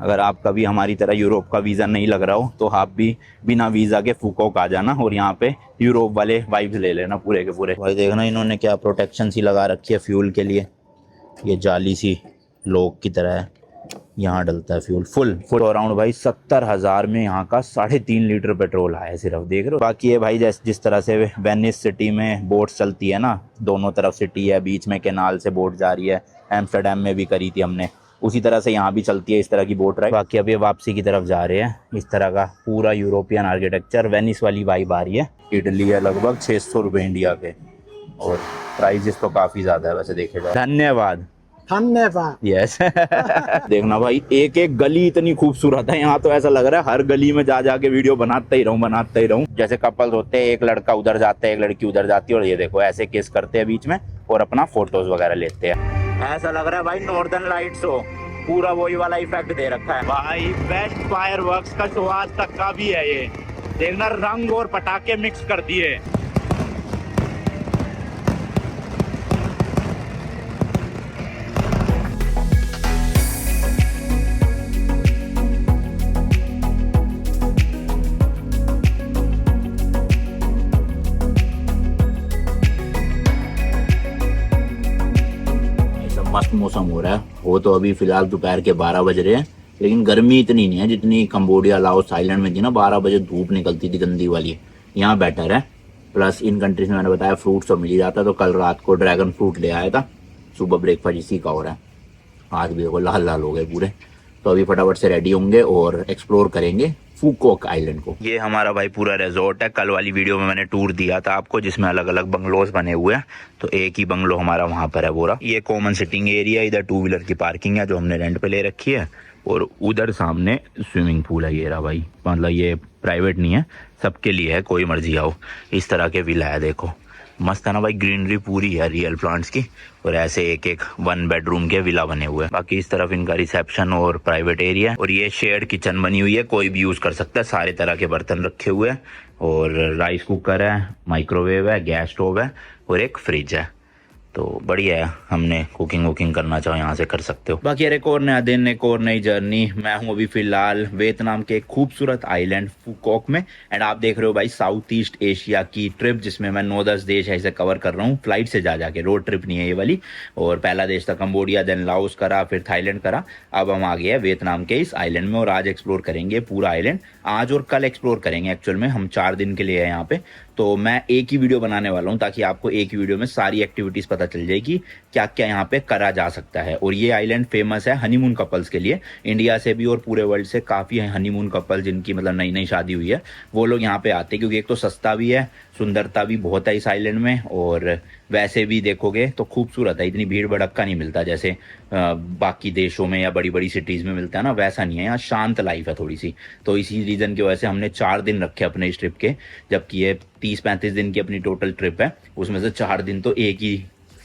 अगर आपका भी हमारी तरह यूरोप का वीज़ा नहीं लग रहा हो तो आप भी बिना वीज़ा के फुकोक आ जाना और यहाँ पे यूरोप वाले वाइब्स ले लेना पूरे के पूरे। भाई देखना इन्होंने क्या प्रोटेक्शन सी लगा रखी है फ्यूल के लिए, ये जाली सी लोग की तरह है, यहाँ डलता है फ्यूल फुल फुल। अराउंड भाई 70,000 में यहाँ का 3.5 लीटर पेट्रोल आया सिर्फ, देख रहे हो। बाकी ये भाई जिस तरह से वेनिस सिटी में बोट्स चलती है ना, दोनों तरफ सिटी है, बीच में कैनाल से बोट जा रही है, एम्स्टर्डम में भी करी थी हमने, उसी तरह से यहाँ भी चलती है इस तरह की बोट राइड। बाकी अब ये वापसी की तरफ जा रहे हैं। इस तरह का पूरा यूरोपियन आर्किटेक्चर, वेनिस वाली वाइब आ रही है। इटली है लगभग 600 रुपये इंडिया के, और प्राइजेस तो काफ़ी ज़्यादा है वैसे देखे जाए। धन्यवाद धन्यवाद। यस देखना भाई, एक एक गली इतनी खूबसूरत है यहाँ, तो ऐसा लग रहा है हर गली में जा जाके वीडियो बनाते ही रहूं। जैसे कपल्स होते हैं, एक लड़का उधर जाता है, एक लड़की उधर जाती है, और ये देखो ऐसे किस करते हैं बीच में और अपना फोटोज वगैरह लेते हैं। ऐसा लग रहा है भाई नॉर्दर्न लाइट्स हो, पूरा वही वाला इफेक्ट दे रखा है भाई। बेस्ट फायरवर्क्स का शो आज तक का भी है ये, देखना रंग और पटाखे मिक्स कर दिए। मस्त मौसम हो रहा है, वो तो अभी फिलहाल दोपहर के 12 बज रहे हैं, लेकिन गर्मी इतनी नहीं है जितनी कंबोडिया लाओस थाईलैंड में थी ना, 12 बजे धूप निकलती थी गंदी वाली। यहाँ बेटर है। प्लस इन कंट्रीज में मैंने बताया फ्रूट्स तो मिल ही जाता है, तो कल रात को ड्रैगन फ्रूट ले आया था, सुबह ब्रेकफास्ट इसी का हो रहा है। आज भी देखो लाल लाल हो गए पूरे। तो अभी फटाफट से रेडी होंगे और एक्सप्लोर करेंगे फुकोक आइलैंड को। ये हमारा भाई पूरा रिजॉर्ट है। कल वाली वीडियो में मैंने टूर दिया था आपको, जिसमें अलग अलग बंगलोज बने हुए हैं, तो एक ही बंगलो हमारा वहाँ पर है पूरा। ये कॉमन सिटिंग एरिया, इधर 2 व्हीलर की पार्किंग है जो हमने रेंट पे ले रखी है, और उधर सामने स्विमिंग पूल है। ये रहा भाई, मतलब ये प्राइवेट नहीं है, सबके लिए है, कोई मर्जी आओ। इस तरह के विला है, देखो मस्त है ना भाई, ग्रीनरी पूरी है रियल प्लांट्स की, और ऐसे एक एक 1 बेडरूम के विला बने हुए हैं। बाकी इस तरफ इनका रिसेप्शन और प्राइवेट एरिया है, और ये शेयर्ड किचन बनी हुई है, कोई भी यूज कर सकता है, सारे तरह के बर्तन रखे हुए हैं, और राइस कुकर है, माइक्रोवेव है, गैस स्टोव है, और एक फ्रिज है। तो बढ़िया है, हमने कुकिंग वुकिंग करना चाहो यहाँ से कर सकते हो। बाकी एक और नया दिन, एक और नई जर्नी। मैं हूँ अभी फिलहाल वियतनाम के खूबसूरत आइलैंड फुकोक में, एंड आप देख रहे हो भाई साउथ ईस्ट एशिया की ट्रिप, जिसमें मैं 9-10 देश ऐसे कवर कर रहा हूँ फ्लाइट से जा जाके, रोड ट्रिप नहीं है ये वाली। और पहला देश था कंबोडिया, देन लाओस करा, फिर थाईलैंड करा, अब हम आ गए हैं वियतनाम के इस आइलैंड में, और आज एक्सप्लोर करेंगे पूरा आइलैंड। आज और कल एक्सप्लोर करेंगे, एक्चुअल में हम 4 दिन के लिए हैं यहाँ पे, तो मैं एक ही वीडियो बनाने वाला हूँ ताकि आपको एक ही वीडियो में सारी एक्टिविटीज पता चल जाएगी क्या क्या यहाँ पे करा जा सकता है। और ये आइलैंड फेमस है हनीमून कपल्स के लिए, इंडिया से भी और पूरे वर्ल्ड से काफ़ी हनीमून कपल जिनकी मतलब नई नई शादी हुई है, वो लोग यहाँ पे आते हैं, क्योंकि एक तो सस्ता भी है, सुंदरता भी बहुत है इस आइलैंड में, और वैसे भी देखोगे तो खूबसूरत है, इतनी भीड़ भड़क्का नहीं मिलता जैसे बाकी देशों में या बड़ी बड़ी सिटीज़ में मिलता है ना, वैसा नहीं है यहाँ, शांत लाइफ है थोड़ी सी। तो इसी रीज़न की वजह से हमने 4 दिन रखे अपने इस ट्रिप के, जबकि ये 30-35 दिन की अपनी टोटल ट्रिप है, उसमें से 4 दिन तो एक ही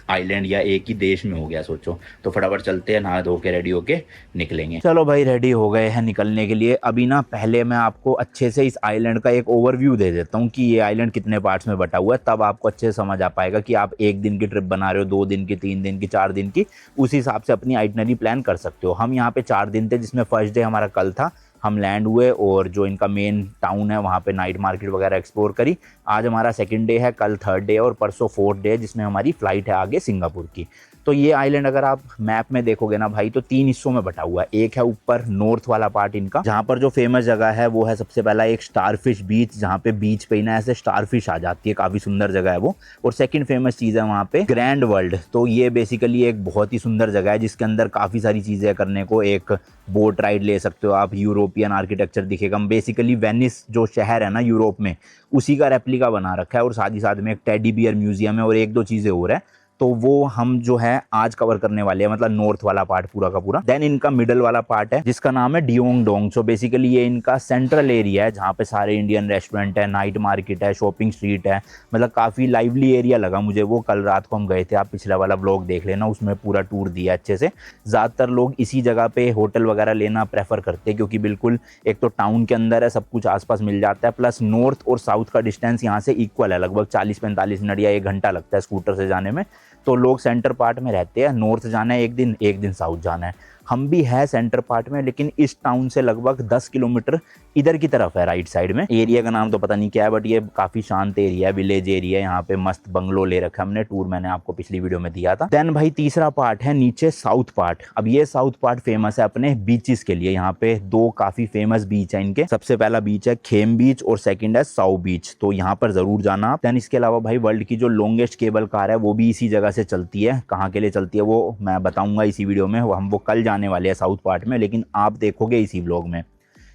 आइलैंड या एक ही देश में हो गया सोचो। तो फटाफट चलते हैं, नहा धो के रेडी होके निकलेंगे। चलो भाई रेडी हो गए हैं निकलने के लिए। अभी ना पहले मैं आपको अच्छे से इस आइलैंड का एक ओवरव्यू दे देता हूँ कि ये आइलैंड कितने पार्ट्स में बटा हुआ है, तब आपको अच्छे से समझ आ पाएगा कि आप 1 दिन की ट्रिप बना रहे हो, 2 दिन की, 3 दिन की, 4 दिन की, उस हिसाब से अपनी आइटनरी प्लान कर सकते हो। हम यहाँ पे 4 दिन थे, जिसमें फर्स्ट डे हमारा कल था, हम लैंड हुए और जो इनका मेन टाउन है वहाँ पे नाइट मार्केट वगैरह एक्सप्लोर करी। आज हमारा 2nd डे है, कल 3rd डे और परसों 4th डे, जिसमें हमारी फ़्लाइट है आगे सिंगापुर की। तो ये आइलैंड अगर आप मैप में देखोगे ना भाई, तो 3 हिस्सों में बटा हुआ है। एक है ऊपर नॉर्थ वाला पार्ट इनका, जहाँ पर जो फेमस जगह है वो है सबसे पहला एक स्टारफिश बीच, जहाँ पे बीच पे ही ना ऐसे स्टारफिश आ जाती है, काफ़ी सुंदर जगह है वो। और सेकंड फेमस चीज़ है वहाँ पे ग्रैंड वर्ल्ड। तो ये बेसिकली एक बहुत ही सुंदर जगह है, जिसके अंदर काफ़ी सारी चीज़ें करने को, एक बोट राइड ले सकते हो आप, यूरोपियन आर्किटेक्चर दिखेगा। बेसिकली वेनिस जो शहर है ना यूरोप में, उसी का रेप्लिका बना रखा है, और साथ ही साथ में एक टेडी बियर म्यूजियम है और 1-2 चीज़ें और है। तो वो हम जो है आज कवर करने वाले हैं, मतलब नॉर्थ वाला पार्ट पूरा का पूरा। देन इनका मिडल वाला पार्ट है जिसका नाम है डियोंग डोंग। सो बेसिकली ये इनका सेंट्रल एरिया है, जहाँ पे सारे इंडियन रेस्टोरेंट है, नाइट मार्केट है, शॉपिंग स्ट्रीट है, मतलब काफ़ी लाइवली एरिया लगा मुझे वो। कल रात को हम गए थे, आप पिछला वाला ब्लॉग देख लेना, उसमें पूरा टूर दिया अच्छे से। ज़्यादातर लोग इसी जगह पे होटल वगैरह लेना प्रेफर करते हैं, क्योंकि बिल्कुल एक तो टाउन के अंदर है, सब कुछ आसपास मिल जाता है, प्लस नॉर्थ और साउथ का डिस्टेंस यहाँ से इक्वल है, लगभग 40-45 मिनट या 1 घंटा लगता है स्कूटर से जाने में। तो लोग सेंटर पार्ट में रहते हैं, नॉर्थ जाना है एक दिन साउथ जाना है। हम भी है सेंटर पार्ट में, लेकिन इस टाउन से लगभग 10 किलोमीटर इधर की तरफ है, राइट साइड में। एरिया का नाम तो पता नहीं क्या है, बट ये काफी शांत एरिया है, विलेज एरिया है। यहाँ पे मस्त बंगलो ले रखा है हमने, टूर मैंने आपको पिछली वीडियो में दिया था। देन भाई तीसरा पार्ट है नीचे साउथ पार्ट। अब ये साउथ पार्ट फेमस है अपने बीचेस के लिए। यहाँ पे दो काफी फेमस बीच है इनके। सबसे पहला बीच है खेम बीच और सेकंड है साउ बीच, तो यहाँ पर जरूर जाना आप। देन इसके अलावा भाई वर्ल्ड की जो लॉन्गेस्ट केबल कार है वो भी इसी जगह से चलती है। कहाँ के लिए चलती है वो मैं बताऊंगा इसी वीडियो में, वो कल जाने वाले हैं साउथ पार्ट में, लेकिन आप देखोगे इसी व्लॉग में।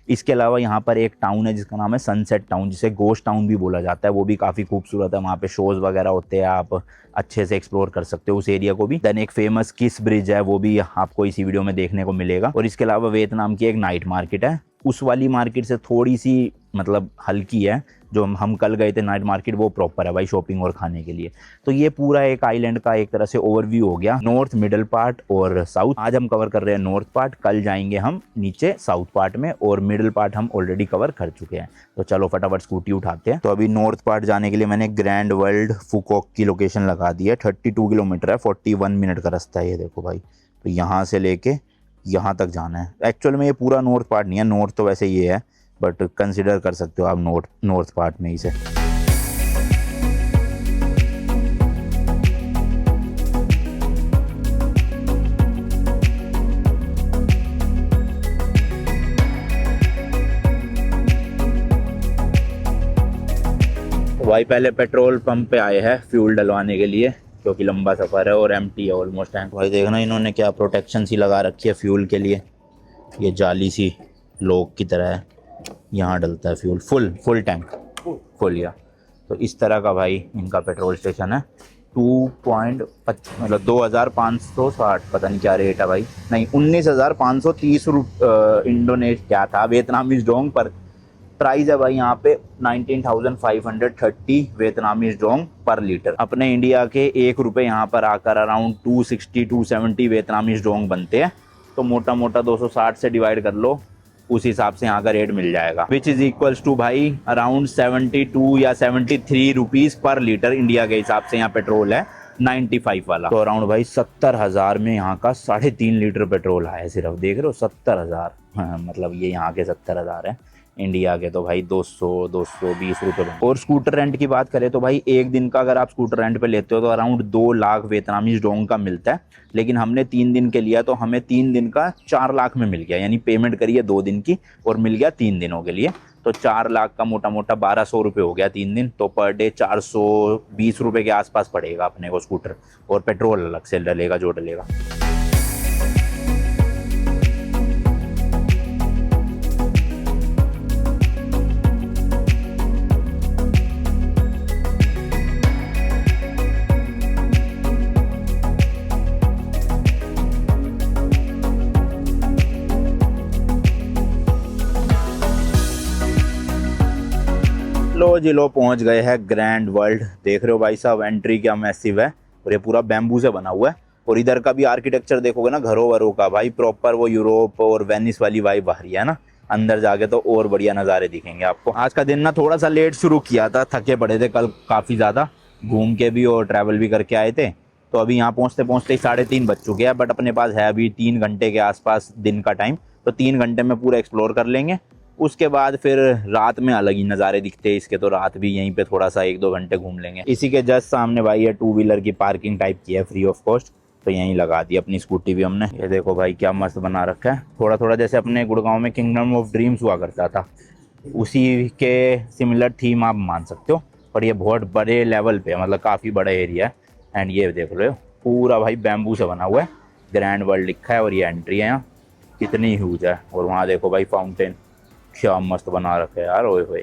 इसके अलावा यहाँ पर एक टाउन है जिसका नाम है सनसेट टाउन, जिसे गोस्ट टाउन भी बोला जाता है। वो भी काफ़ी खूबसूरत है, वहाँ पे शोज़ वगैरह होते हैं, आप अच्छे से एक्सप्लोर कर सकते हो उस एरिया को भी। देन एक फेमस किस ब्रिज है, वो भी आपको इसी वीडियो में देखने को मिलेगा। और इसके अलावा वियतनाम की एक नाइट मार्केट है, उस वाली मार्केट से थोड़ी सी मतलब हल्की है। जो हम कल गए थे नाइट मार्केट, वो प्रॉपर है भाई शॉपिंग और खाने के लिए। तो ये पूरा एक आइलैंड का एक तरह से ओवरव्यू हो गया, नॉर्थ, मिडल पार्ट और साउथ। आज हम कवर कर रहे हैं नॉर्थ पार्ट, कल जाएंगे हम नीचे साउथ पार्ट में, और मिडल पार्ट हम ऑलरेडी कवर कर चुके हैं। तो चलो फटाफट स्कूटी उठाते हैं। तो अभी नॉर्थ पार्ट जाने के लिए मैंने ग्रैंड वर्ल्ड फुकॉक की लोकेशन लगा दी है। 32 किलोमीटर है, 41 मिनट का रास्ता है ये देखो भाई। तो यहाँ से लेके यहाँ तक जाना है। एक्चुअल में ये पूरा नॉर्थ पार्ट नहीं है, नॉर्थ तो वैसे ये है, बट कंसिडर कर सकते हो आप नॉर्थ पार्ट में इसे। भाई पहले पेट्रोल पंप पे आए हैं फ्यूल डलवाने के लिए, क्योंकि लंबा सफ़र है और एम्प्टी है ऑलमोस्ट टैंक। भाई देखना इन्होंने क्या प्रोटेक्शन सी लगा रखी है फ्यूल के लिए, ये जाली सी लोग की तरह है। यहाँ डलता है फ्यूल, फुल टैंक फुल या। तो इस तरह का भाई इनका पेट्रोल स्टेशन है। 2560 पता नहीं क्या रेट है भाई, नहीं 19,530 इंडोनेशिया क्या था वियतनामीज डोंग पर प्राइस है भाई यहाँ पे 19,530 वियतनामीज डोंग पर लीटर। अपने इंडिया के 1 रुपये यहाँ पर आकर अराउंड 260-270 वियतनामीज डोंग बनते हैं। तो मोटा मोटा 260 से डिवाइड कर लो, उस हिसाब से यहाँ का रेट मिल जाएगा, विच इज इक्वल्स टू भाई अराउंड 72 या 73 रुपीज पर लीटर इंडिया के हिसाब से। यहाँ पेट्रोल है 95 वाला, तो अराउंड भाई 70,000 में यहाँ का 3.5 लीटर पेट्रोल आया सिर्फ। देख रहे हो 70,000, हाँ, मतलब ये यहाँ के 70,000 है, इंडिया के तो भाई 220 रुपये। और स्कूटर रेंट की बात करें तो भाई एक दिन का अगर आप स्कूटर रेंट पे लेते हो तो अराउंड 2 लाख वियतनामीज डोंग का मिलता है। लेकिन हमने 3 दिन के लिया तो हमें 3 दिन का 4 लाख में मिल गया, यानी पेमेंट करिए 2 दिन की और मिल गया 3 दिनों के लिए। तो 4 लाख का मोटा मोटा 1200 रुपये हो गया 3 दिन, तो पर डे 420 रुपये के आसपास पड़ेगा अपने को स्कूटर, और पेट्रोल अलग से डलेगा जो डलेगा। लो जी लो पहुंच गए हैं ग्रैंड वर्ल्ड। देख रहे हो भाई साहब एंट्री क्या मैसिव है, और ये पूरा बैम्बू से बना हुआ है। और इधर का भी आर्किटेक्चर देखोगे ना घरों वरों का, भाई प्रॉपर वो यूरोप और वेनिस वाली वाइब आ रही है ना। अंदर जाके तो और बढ़िया नज़ारे दिखेंगे आपको। आज का दिन ना थोड़ा सा लेट शुरू किया था, थके पड़े थे कल काफ़ी ज़्यादा, घूम के भी और ट्रैवल भी करके आए थे। तो अभी यहाँ पहुँचते पहुँचते 3:30 बज चुके हैं, बट अपने पास है अभी 3 घंटे के आसपास दिन का टाइम। तो 3 घंटे में पूरा एक्सप्लोर कर लेंगे। उसके बाद फिर रात में अलग ही नज़ारे दिखते हैं इसके, तो रात भी यहीं पे थोड़ा सा 1-2 घंटे घूम लेंगे। इसी के जस्ट सामने भाई ये 2 व्हीलर की पार्किंग टाइप की है फ्री ऑफ कॉस्ट, तो यहीं लगा दी अपनी स्कूटी भी हमने। ये देखो भाई क्या मस्त बना रखा है, थोड़ा थोड़ा जैसे अपने गुड़गांव में किंगडम ऑफ ड्रीम्स हुआ करता था, उसी के सिमिलर थीम आप मान सकते हो। पर ये बहुत बड़े लेवल पे, मतलब काफ़ी बड़ा एरिया है। एंड ये देख लो पूरा भाई बैम्बू से बना हुआ है, ग्रैंड वर्ल्ड लिखा है, और ये एंट्री है यहाँ, कितनी ह्यूज है। और वहाँ देखो भाई फाउंटेन क्या मस्त बना रखा है यार, ओए होए।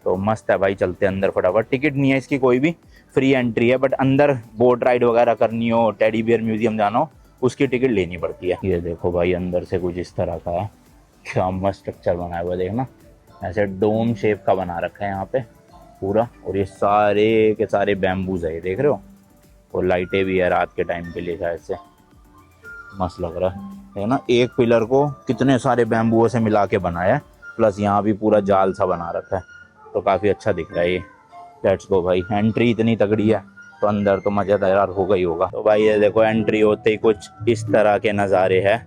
तो मस्त है भाई, चलते अंदर फटाफट। टिकट नहीं है इसकी कोई भी, फ्री एंट्री है, बट अंदर बोट राइड वगैरह करनी हो, टेडी बियर म्यूजियम जाना हो, उसकी टिकट लेनी पड़ती है। ये देखो भाई अंदर से कुछ इस तरह का है, क्या मस्त स्ट्रक्चर बनाया हुआ है, देखना ऐसे डोम शेप का बना रखा है यहाँ पे पूरा। और ये सारे के सारे बैम्बूज है, ये देख रहे हो। और लाइटें भी है रात के टाइम के लिए शायद से, मस्त लग रहा है ना। एक पिलर को कितने सारे बैम्बुओं से मिला के बनाया है, प्लस यहाँ भी पूरा जाल सा बना रखा है, तो काफ़ी अच्छा दिख रहा है ये। लेट्स गो भाई, एंट्री इतनी तगड़ी है तो अंदर तो मज़ेदार होगा ही होगा। तो भाई ये देखो एंट्री होते ही कुछ इस तरह के नज़ारे हैं,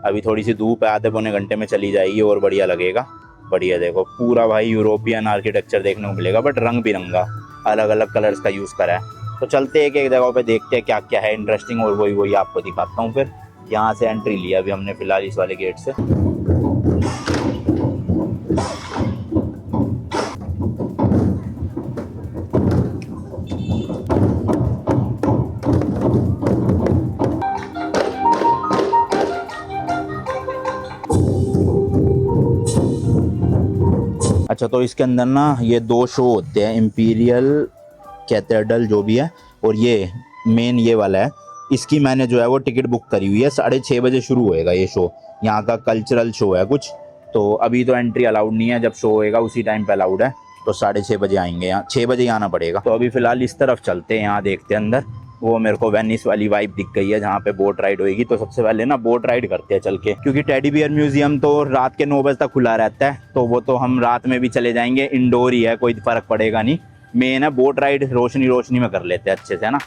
अभी थोड़ी सी धूप है, आधे पौने घंटे में चली जाएगी और बढ़िया लगेगा। बढ़िया देखो पूरा भाई यूरोपियन आर्किटेक्चर देखने को मिलेगा, बट रंग बिरंगा, अलग अलग कलर्स का यूज़ करा है। तो चलते हैं एक एक जगह पे, देखते हैं क्या क्या है इंटरेस्टिंग, और वही आपको दिखाता हूँ। फिर यहाँ से एंट्री लिया अभी हमने फिलहाल इस वाले गेट से। अच्छा, तो इसके अंदर ना ये 2 शो होते हैं, इम्पीरियल कैथेड्रल जो भी है, और ये मेन ये वाला है। इसकी मैंने जो है वो टिकट बुक करी हुई है, 6:30 बजे शुरू होएगा ये शो। यहाँ का कल्चरल शो है कुछ, तो अभी तो एंट्री अलाउड नहीं है, जब शो होएगा उसी टाइम पे अलाउड है। तो 6:30 बजे आएंगे, यहाँ 6 बजे आना पड़ेगा। तो अभी फ़िलहाल इस तरफ चलते हैं, यहाँ देखते हैं अंदर। वो मेरे को वेनिस वाली वाइब दिख गई है जहाँ पे बोट राइड होएगी। तो सबसे पहले ना बोट राइड करते हैं चल के, क्योंकि टेडी बियर म्यूजियम तो रात के 9 बजे तक खुला रहता है, तो वो तो हम रात में भी चले जाएंगे, इंडोर ही है, कोई फर्क पड़ेगा नहीं। मेन है बोट राइड, रोशनी में कर लेते हैं अच्छे से, है ना।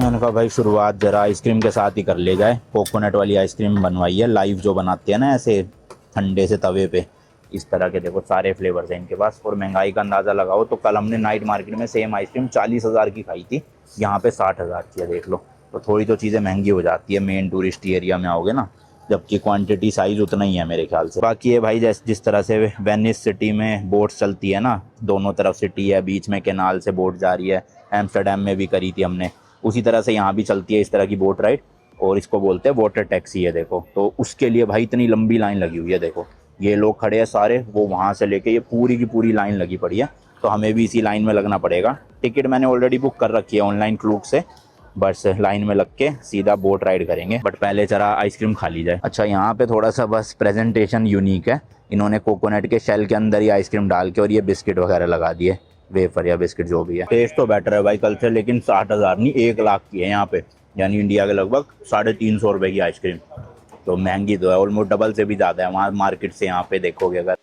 मैंने कहा भाई शुरुआत जरा आइसक्रीम के साथ ही कर ले जाए। कोकोनट वाली आइसक्रीम बनवाई है, लाइव जो बनाते हैं ना ऐसे ठंडे से तवे पे, इस तरह के देखो सारे फ्लेवर्स हैं इनके पास। और महंगाई का अंदाज़ा लगाओ तो कल हमने नाइट मार्केट में सेम आइसक्रीम 40,000 की खाई थी, यहाँ पे 60,000 की है, देख लो। तो थोड़ी तो चीज़ें महंगी हो जाती है मेन टूरिस्ट एरिया में आओगे ना, जबकि क्वांटिटी साइज़ उतना ही है मेरे ख्याल से। बाकी ये भाई जिस तरह से वेनिस सिटी में बोट चलती है ना, दोनों तरफ सिटी है, बीच में कैनाल से बोट जा रही है, एम्स्टर्डम में भी करी थी हमने, उसी तरह से यहाँ भी चलती है इस तरह की बोट राइड। और इसको बोलते हैं वाटर टैक्सी है, देखो। तो उसके लिए भाई इतनी लंबी लाइन लगी हुई है, देखो ये लोग खड़े हैं सारे, वो वहाँ से लेके ये पूरी की पूरी लाइन लगी पड़ी है। तो हमें भी इसी लाइन में लगना पड़ेगा। टिकट मैंने ऑलरेडी बुक कर रखी है ऑनलाइन क्लूक से, बस लाइन में लग के सीधा बोट राइड करेंगे। बट पहले जरा आइसक्रीम खा ली जाए। अच्छा, यहाँ पे थोड़ा सा बस प्रेजेंटेशन यूनिक है, इन्होंने कोकोनट के शेल के अंदर ही आइसक्रीम डाल के और ये बिस्किट वगैरह लगा दिए, वेफर या बिस्किट जो भी है। टेस्ट तो बेटर है भाई कल से, लेकिन 60,000 नहीं 1 लाख की है यहाँ पे, यानी इंडिया के लगभग 350 रुपये की आइसक्रीम। तो महंगी तो है, ऑलमोस्ट डबल से भी ज़्यादा है वहाँ मार्केट से, यहाँ पे देखोगे अगर।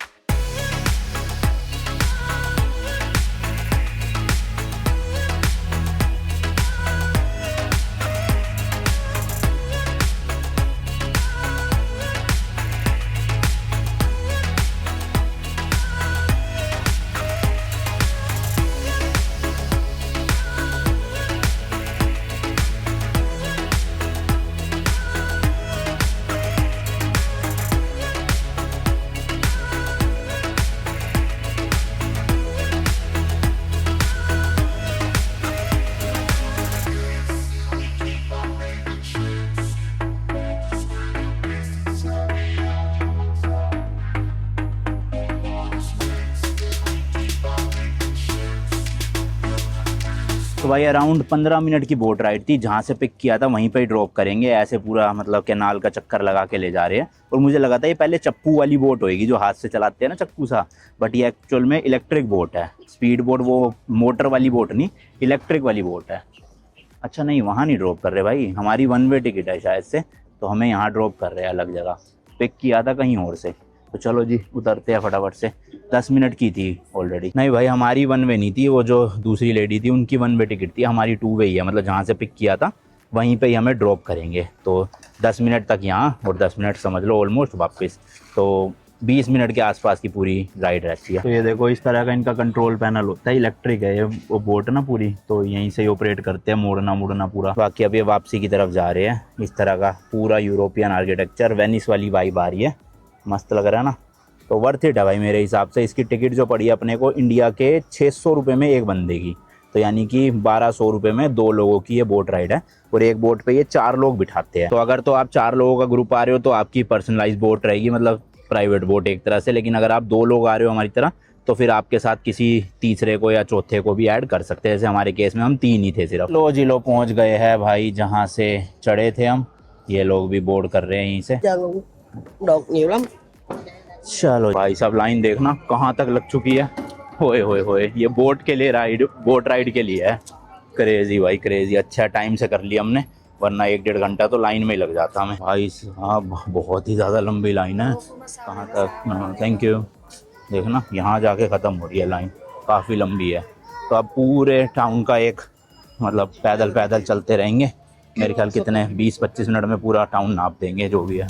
तो भाई अराउंड 15 मिनट की बोट राइड थी, जहाँ से पिक किया था वहीं पे ही ड्रॉप करेंगे। ऐसे पूरा मतलब कैनाल का चक्कर लगा के ले जा रहे हैं। और मुझे लगा था ये पहले चप्पू वाली बोट होएगी जो हाथ से चलाते हैं ना, चक्कू सा, बट ये एक्चुअल में इलेक्ट्रिक बोट है। स्पीड बोट, वो मोटर वाली बोट नहीं, इलेक्ट्रिक वाली बोट है। अच्छा नहीं, वहाँ नहीं ड्रॉप कर रहे भाई, हमारी 1 वे टिकट है शायद से, तो हमें यहाँ ड्रॉप कर रहे हैं अलग जगह। पिक किया था कहीं और से। तो चलो जी उतरते हैं फटाफट से। 10 मिनट की थी ऑलरेडी। नहीं भाई हमारी 1 वे नहीं थी, वो जो दूसरी लेडी थी उनकी 1 वे टिकट थी, हमारी 2 वे ही है। मतलब जहाँ से पिक किया था वहीं पे ही हमें ड्रॉप करेंगे। तो 10 मिनट तक यहाँ और 10 मिनट समझ लो ऑलमोस्ट वापस, तो 20 मिनट के आसपास की पूरी राइड रहती है। तो ये देखो इस तरह का इनका कंट्रोल पैनल होता है, इलेक्ट्रिक है ये वो बोट ना पूरी, तो यहीं से ही ऑपरेट करते हैं, मोड़ना मुड़ना पूरा। बाकी अब ये वापसी की तरफ जा रहे हैं। इस तरह का पूरा यूरोपियन आर्किटेक्चर, वेनिस वाली वाइब आ रही है, मस्त लग रहा है ना। तो वर्थ इट है भाई मेरे हिसाब से। इसकी टिकट जो पड़ी है अपने को इंडिया के 600 रुपये में एक बंदे की, तो यानी कि 1200 रुपये में 2 लोगों की ये बोट राइड है। और एक बोट पे ये 4 लोग बिठाते हैं। तो अगर तो आप 4 लोगों का ग्रुप आ रहे हो तो आपकी पर्सनलाइज बोट रहेगी, मतलब प्राइवेट बोट एक तरह से। लेकिन अगर आप 2 लोग आ रहे हो हमारी तरह, तो फिर आपके साथ किसी तीसरे को या चौथे को भी ऐड कर सकते हैं। जैसे हमारे केस में हम 3 ही थे सिर्फ। लो जी लो पहुँच गए हैं भाई जहाँ से चढ़े थे हम। ये लोग भी बोर्ड कर रहे हैं यहीं से। चलो भाई सब लाइन देखना कहाँ तक लग चुकी है। होए होए होए, ये बोट के लिए राइड, बोट राइड के लिए है। क्रेजी भाई क्रेजी, अच्छा टाइम से कर लिया हमने, वरना 1-1.5 घंटा तो लाइन में ही लग जाता हमें भाई साहब। बहुत ही ज़्यादा लंबी लाइन है। कहाँ तक? Thank you. देखना यहाँ जाके ख़त्म हो रही है लाइन, काफ़ी लंबी है। तो अब पूरे टाउन का एक मतलब पैदल पैदल चलते रहेंगे। मेरे ख्याल कितने 20-25 मिनट में पूरा टाउन नाप देंगे जो भी है।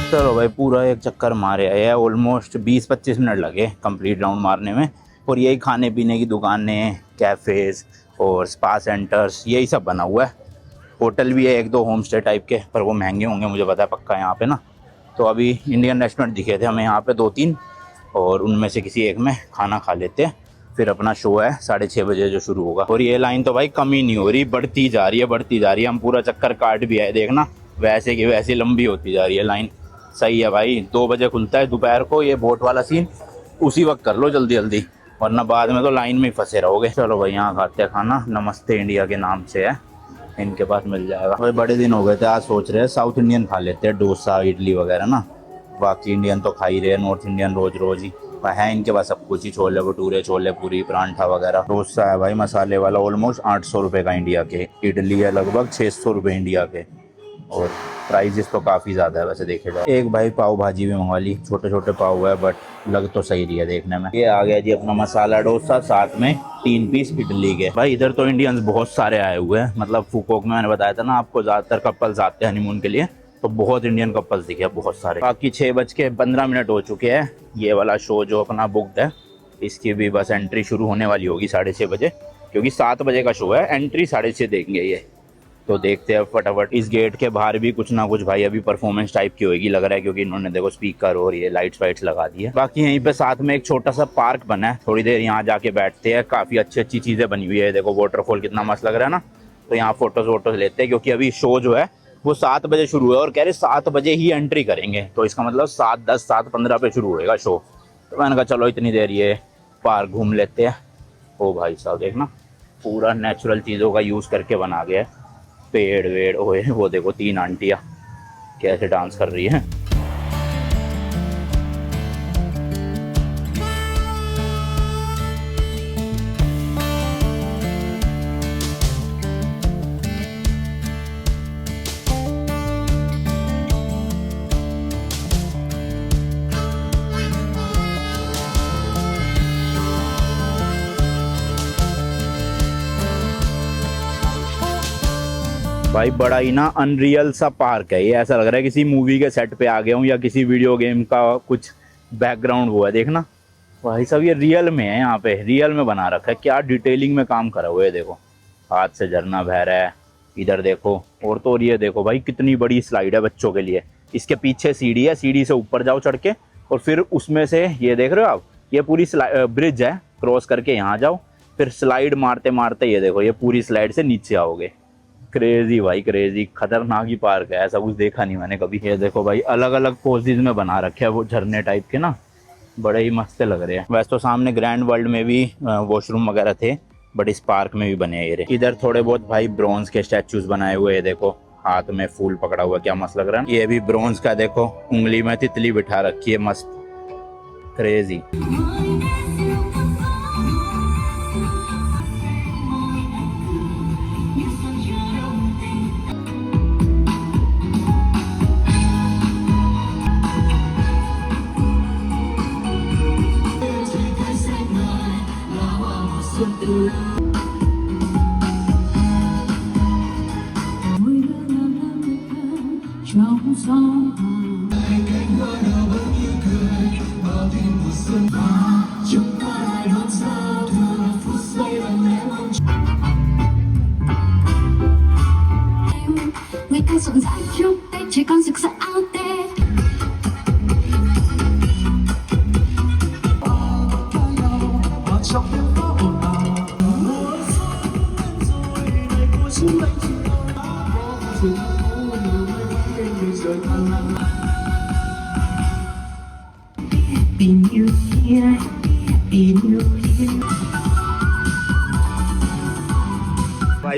चलो भाई पूरा एक चक्कर मारे आए, ऑलमोस्ट 20-25 मिनट लगे कंप्लीट राउंड मारने में। और यही खाने पीने की दुकानें, कैफ़ेज़ और स्पा सेंटर्स, यही सब बना हुआ है। होटल भी है 1-2 होम स्टे टाइप के, पर वो महंगे होंगे मुझे पता है पक्का यहाँ पे ना। तो अभी इंडियन रेस्टोरेंट दिखे थे हमें यहाँ पे 2-3, और उनमें से किसी एक में खाना खा लेते हैं। फिर अपना शो है 6:30 बजे जो शुरू होगा। और ये लाइन तो भाई कम ही नहीं हो रही, बढ़ती जा रही है बढ़ती जा रही है। हम पूरा चक्कर काट भी आए, देखना वैसे की वैसे लंबी होती जा रही है लाइन। सही है भाई, 2 बजे खुलता है दोपहर को ये बोट वाला सीन, उसी वक्त कर लो जल्दी जल्दी, वरना बाद में तो लाइन में ही फंसे रहोगे। चलो भाई यहाँ खाते हैं खाना, नमस्ते इंडिया के नाम से है, इनके पास मिल जाएगा। भाई बड़े दिन हो गए थे, आज सोच रहे हैं साउथ इंडियन खा लेते हैं, डोसा इडली वगैरह ना। बाकी इंडियन तो खा ही रहे हैं, नॉर्थ इंडियन रोज रोज ही है इनके पास सब कुछ ही, छोले भटूरे, छोले पूरी, परांठा वगैरह। डोसा है भाई मसाले वाला, ऑलमोस्ट 800 रुपये का इंडिया के। इडली है लगभग 600 रुपये इंडिया के, और प्राइजेस तो काफ़ी ज़्यादा है वैसे देखे जाए। एक भाई पाव भाजी भी मंगवा ली, छोटे छोटे पाव है बट लग तो सही रही है देखने में। ये आ गया जी अपना मसाला डोसा, साथ में 3 पीस इडली के। भाई इधर तो इंडियंस बहुत सारे आए हुए हैं, मतलब फुकोक में मैंने बताया था ना आपको, ज़्यादातर कपल्स आते हैं हनीमून के लिए, तो बहुत इंडियन कपल्स दिखे बहुत सारे। बाकी 6:15 हो चुके हैं। ये वाला शो जो अपना बुकड है, इसकी भी बस एंट्री शुरू होने वाली होगी 6:30 बजे, क्योंकि 7 बजे का शो है, एंट्री 6:30 देंगे ये। तो देखते हैं फटाफट। इस गेट के बाहर भी कुछ ना कुछ भाई अभी परफॉर्मेंस टाइप की होगी लग रहा है, क्योंकि इन्होंने देखो स्पीकर और ये लाइट्स वाइट्स लगा दी है। बाकी यहीं पे साथ में एक छोटा सा पार्क बना है, थोड़ी देर यहाँ जाके बैठते हैं। काफ़ी अच्छी अच्छी चीज़ें बनी हुई है, देखो वाटरफॉल कितना मस्त लग रहा है ना। तो यहाँ फोटोज वोटोज लेते हैं, क्योंकि अभी शो जो है वो 7 बजे शुरू है, और कह रहे 7 बजे ही एंट्री करेंगे, तो इसका मतलब 7:10 7:15 पे शुरू होएगा शो। तो मैंने कहा चलो इतनी देर ये पार्क घूम लेते हैं। ओ भाई साहब देखना, पूरा नेचुरल चीज़ों का यूज़ करके बना गया है, पेड़ वेड़ ओए, वो देखो 3 आंटियाँ कैसे डांस कर रही हैं। भाई बड़ा ही ना अनरियल सा पार्क है ये, ऐसा लग रहा है किसी मूवी के सेट पे आ गया हूँ, या किसी वीडियो गेम का कुछ बैकग्राउंड हुआ है। देखना भाई साहब ये रियल में है, यहाँ पे रियल में बना रखा है, क्या डिटेलिंग में काम करा हुआ है। देखो हाथ से झरना बह रहा है, इधर देखो। और तो और ये देखो भाई कितनी बड़ी स्लाइड है बच्चों के लिए। इसके पीछे सीढ़ी है, सीढ़ी से ऊपर जाओ चढ़ के, और फिर उसमें से ये देख रहे हो आप, ये पूरी ब्रिज है, क्रॉस करके यहाँ जाओ, फिर स्लाइड मारते मारते ये देखो ये पूरी स्लाइड से नीचे आओगे। क्रेजी भाई क्रेजी, खतरनाक ही पार्क है, ऐसा कुछ देखा नहीं मैंने कभी। ये देखो भाई अलग अलग पोजेज में बना रखे हैं वो झरने टाइप के ना, बड़े ही मस्त लग रहे हैं। वैसे तो सामने ग्रैंड वर्ल्ड में भी वॉशरूम वगैरह थे, बट इस पार्क में भी बने हैं ये। इधर थोड़े बहुत भाई ब्रॉन्ज के स्टैचूज बनाए हुए हैं, देखो हाथ में फूल पकड़ा हुआ, क्या मस्त लग रहा है। ये भी ब्रॉन्ज का, देखो उंगली में तितली बिठा रखी है, मस्त क्रेजी। भाई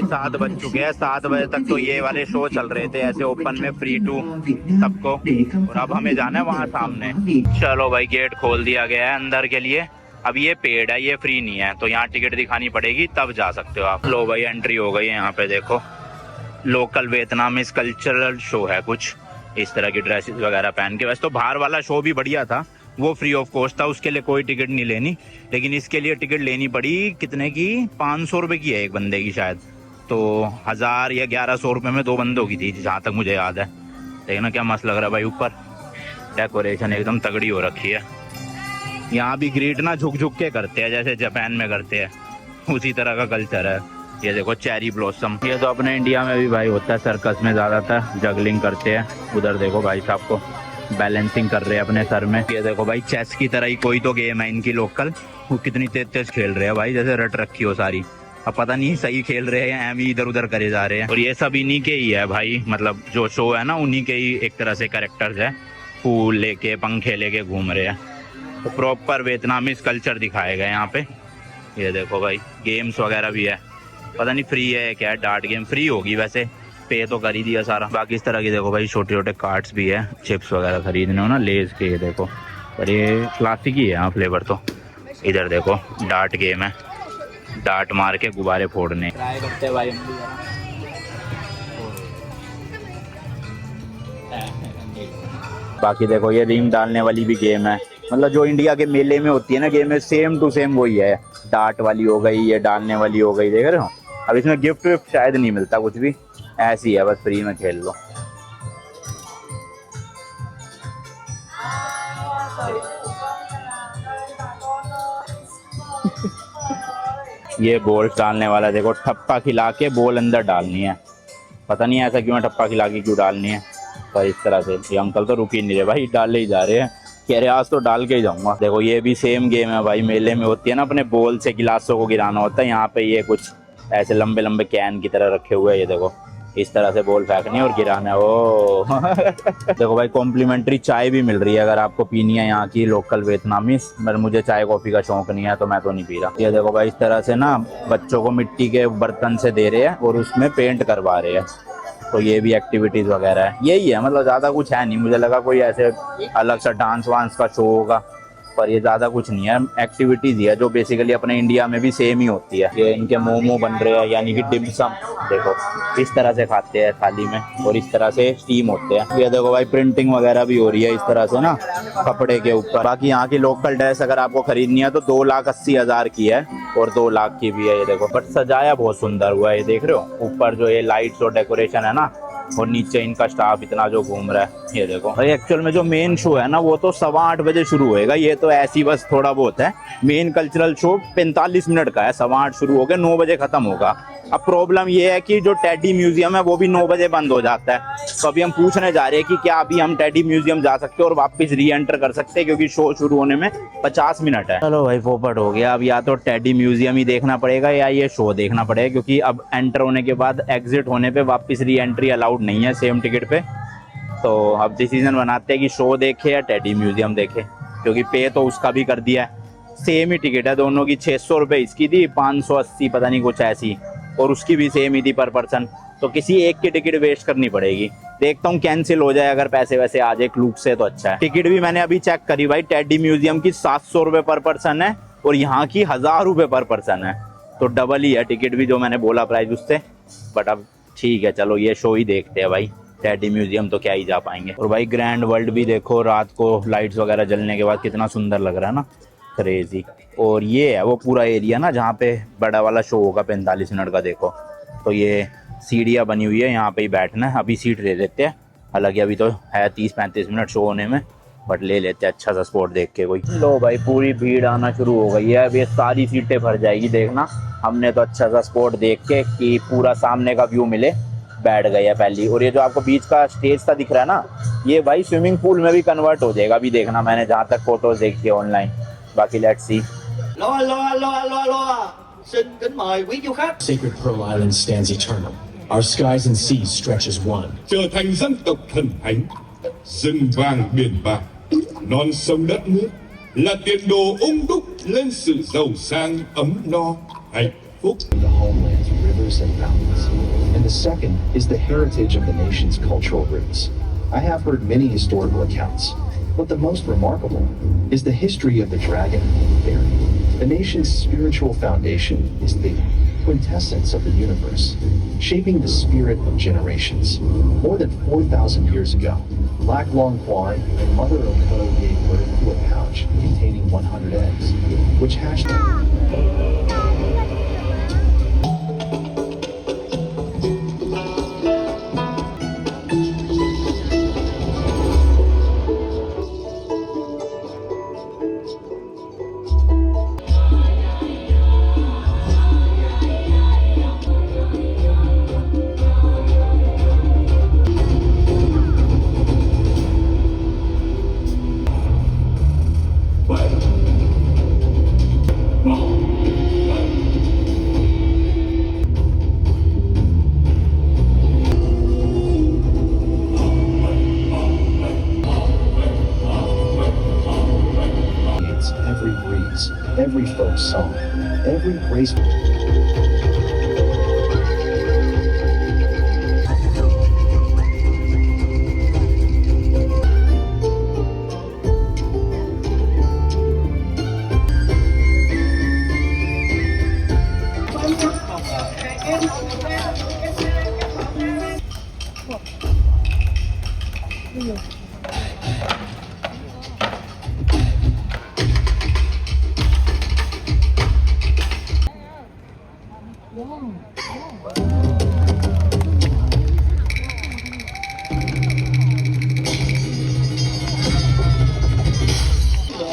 7 बज चुके हैं, 7 बजे तक तो ये वाले शो चल रहे थे ऐसे ओपन में फ्री टू सबको, और अब हमें जाना है वहाँ सामने। चलो भाई गेट खोल दिया गया है अंदर के लिए। अब ये पेड है, ये फ्री नहीं है, तो यहाँ टिकट दिखानी पड़ेगी तब जा सकते हो आप। लो भाई एंट्री हो गई है। यहाँ पे देखो लोकल वियतनामीज कल्चरल शो है, कुछ इस तरह की ड्रेसेस वगैरह पहन के। वैसे तो बाहर वाला शो भी बढ़िया था, वो फ्री ऑफ कॉस्ट था, उसके लिए कोई टिकट नहीं लेनी, लेकिन इसके लिए टिकट लेनी पड़ी। कितने की? 500 रुपये की है एक बंदे की शायद, तो 1000 या 1100 रुपये में 2 बंदों की थी जहाँ तक मुझे याद है। देखना क्या मस्त लग रहा है भाई, ऊपर डेकोरेशन एकदम तगड़ी हो रखी है। यहाँ भी ग्रीट ना झुक झुक के करते हैं जैसे जापान में करते हैं, उसी तरह का कल्चर है। ये देखो चेरी ब्लॉसम, ये तो अपने इंडिया में भी भाई होता है, सर्कस में ज़्यादातर जगलिंग करते हैं। उधर देखो भाई साहब को बैलेंसिंग कर रहे हैं अपने सर में। ये देखो भाई चेस की तरह ही कोई तो गेम है इनकी लोकल, वो कितनी तेज तेज खेल रहे हैं भाई, जैसे रट रखी हो सारी। अब पता नहीं सही खेल रहे हैं या एम इधर उधर करे जा रहे हैं। और ये सब इन्हीं के ही है भाई, मतलब जो शो है ना उन्हीं के ही एक तरह से कैरेक्टर्स है, फूल लेके पंखे लेके घूम रहे हैं। तो प्रॉपर वियतनामीज कल्चर दिखाएगा यहाँ पे। ये देखो भाई गेम्स वगैरह भी है, पता नहीं फ्री है क्या है। डार्ट गेम फ्री होगी वैसे, पे तो कर ही दिया सारा। बाकी इस तरह की देखो भाई छोटे छोटे कार्ड्स भी है, चिप्स वगैरह खरीदने हो ना लेज के, ये देखो। पर ये क्लासिक ही है यहाँ फ्लेवर तो। इधर देखो डार्ट गेम है, डार्ट मार के गुब्बारे फोड़ने। ट्राई करते हैं भाई। बाकी देखो ये रिंग डालने वाली भी गेम है, मतलब जो इंडिया के मेले में होती है ना गेम, सेम टू सेम वही है। डार्ट वाली हो गई, ये डालने वाली हो गई, देख रहे हो। अब इसमें गिफ्ट विफ्ट शायद नहीं मिलता कुछ भी, ऐसी है बस फ्री में खेल लो। ये बॉल डालने वाला देखो, ठप्पा खिला के बॉल अंदर डालनी है। पता नहीं ऐसा क्यों है, ठप्पा खिला के क्यों डालनी है, पर इस तरह से। ये अंकल तो रुक ही नहीं रहे भाई, डाले ही जा रहे हैं, कह रहे आज तो डाल के ही जाऊंगा। देखो ये भी सेम गेम है भाई, मेले में होती है ना, अपने बॉल से गिलासों को गिराना होता है। यहाँ पे ये कुछ ऐसे लंबे लंबे कैन की तरह रखे हुए हैं, ये देखो इस तरह से बॉल फेंकनी है और गिराना है। ओ देखो भाई कॉम्प्लीमेंट्री चाय भी मिल रही है अगर आपको पीनी है यहाँ की लोकल वियतनामी। पर मुझे चाय कॉफी का शौक नहीं है तो मैं तो नहीं पी रहा। ये देखो भाई इस तरह से ना बच्चों को मिट्टी के बर्तन से दे रहे हैं और उसमें पेंट करवा रहे हैं, तो ये भी एक्टिविटीज वगैरह है। यही है, मतलब ज्यादा कुछ है नहीं। मुझे लगा कोई ऐसे अलग सा डांस वांस का शो होगा, पर ये ज्यादा कुछ नहीं है, एक्टिविटीज ही है जो बेसिकली अपने इंडिया में भी सेम ही होती है। ये इनके मोमो बन रहे हैं, यानी कि डिमसम, देखो इस तरह से खाते हैं थाली में और इस तरह से स्टीम होते हैं। ये देखो भाई प्रिंटिंग वगैरह भी हो रही है इस तरह से ना कपड़े के ऊपर। बाकी यहाँ की लोकल ड्रेस अगर आपको खरीदनी है तो 2,80,000 की है और 2 लाख की भी है। ये देखो बट सजाया बहुत सुंदर हुआ है, ये देख रहे हो ऊपर जो ये लाइट्स और डेकोरेशन है ना, और नीचे इनका स्टाफ इतना जो घूम रहा है। ये देखो भाई एक्चुअल में जो मेन शो है ना वो तो 8:15 बजे शुरू होएगा, ये तो ऐसी बस थोड़ा बहुत है। मेन कल्चरल शो 45 मिनट का है, 8:15 शुरू होगा, 9 बजे खत्म होगा। अब प्रॉब्लम ये है कि जो टेडी म्यूजियम है वो भी 9 बजे बंद हो जाता है, तो अभी हम पूछने जा रहे हैं कि क्या अभी हम टेडी म्यूजियम जा सकते हैं और वापस री एंटर कर सकते हैं, क्योंकि शो शुरू होने में 50 मिनट है। चलो भाई पोपट हो गया, अब या तो टेडी म्यूजियम ही देखना पड़ेगा या ये शो देखना पड़ेगा, क्योंकि अब एंटर होने के बाद एग्जिट होने पे वापस री एंट्री अलाउड नहीं है सेम टिकट पे। तो अब डिसीजन बनाते हैं कि शो देखे या टेडी म्यूजियम देखे, क्योंकि पे तो उसका भी कर दिया है, सेम ही टिकट है दोनों की। 600 रुपये इसकी थी, 580 पता नहीं कुछ ऐसी, और उसकी भी सेम ही थी पर पर्सन। तो किसी एक की टिकट वेस्ट करनी पड़ेगी। देखता हूँ कैंसिल हो जाए, अगर पैसे वैसे आ जाए क्लूक से तो अच्छा है। टिकट भी मैंने अभी चेक करी भाई, टेडी म्यूजियम की 700 रुपये पर पर्सन है और यहाँ की 1000 रुपये पर पर्सन है, तो डबल ही है टिकट भी जो मैंने बोला प्राइस उससे। बट अब ठीक है चलो ये शो ही देखते हैं भाई, टेडी म्यूजियम तो क्या ही जा पाएंगे। और भाई ग्रैंड वर्ल्ड भी देखो, रात को लाइट्स वगैरह जलने के बाद कितना सुंदर लग रहा है ना, क्रेजी। और ये है वो पूरा एरिया ना जहाँ पे बड़ा वाला शो होगा 45 मिनट का, देखो तो ये सीढ़ियाँ बनी हुई है, यहाँ पे ही बैठना है। अभी सीट ले लेते हैं, हालांकि अभी तो है 30-35 मिनट शो होने में, बट ले लेते हैं अच्छा सा स्पॉट देख के कोई। लो भाई पूरी भीड़ आना शुरू हो गई है, अब ये सारी सीटें भर जाएगी देखना। हमने तो अच्छा सा स्पॉट देख के कि पूरा सामने का व्यू मिले बैठ गए है पहली। और ये जो आपको बीच का स्टेज सा दिख रहा है ना, ये भाई स्विमिंग पूल में भी कन्वर्ट हो जाएगा, अभी देखना, मैंने जहाँ तक फोटोज देखी है ऑनलाइन। बाकी let's see. Xin kính mời quý du khách. Sacred Pearl Island stands eternal, Our skies and seas stretch as one. trở thành dân tộc thần thánh, rừng vàng biển bạc, non sông đất nước là tiền đồ ung đúc lên sự giàu sang ấm no hạnh phúc. The homeland's rivers and mountains. And the second is the heritage of the nation's cultural roots. I have heard many historical accounts, but the most remarkable is the history of the dragon and the fairy. The nation's spiritual foundation is the quintessence of the universe, shaping the spirit of generations. More than 4,000 years ago, Black Long Quan and Mother Oko gave birth to a pouch containing 100 eggs, which hatched. Every breeze, every folk song, every graceful.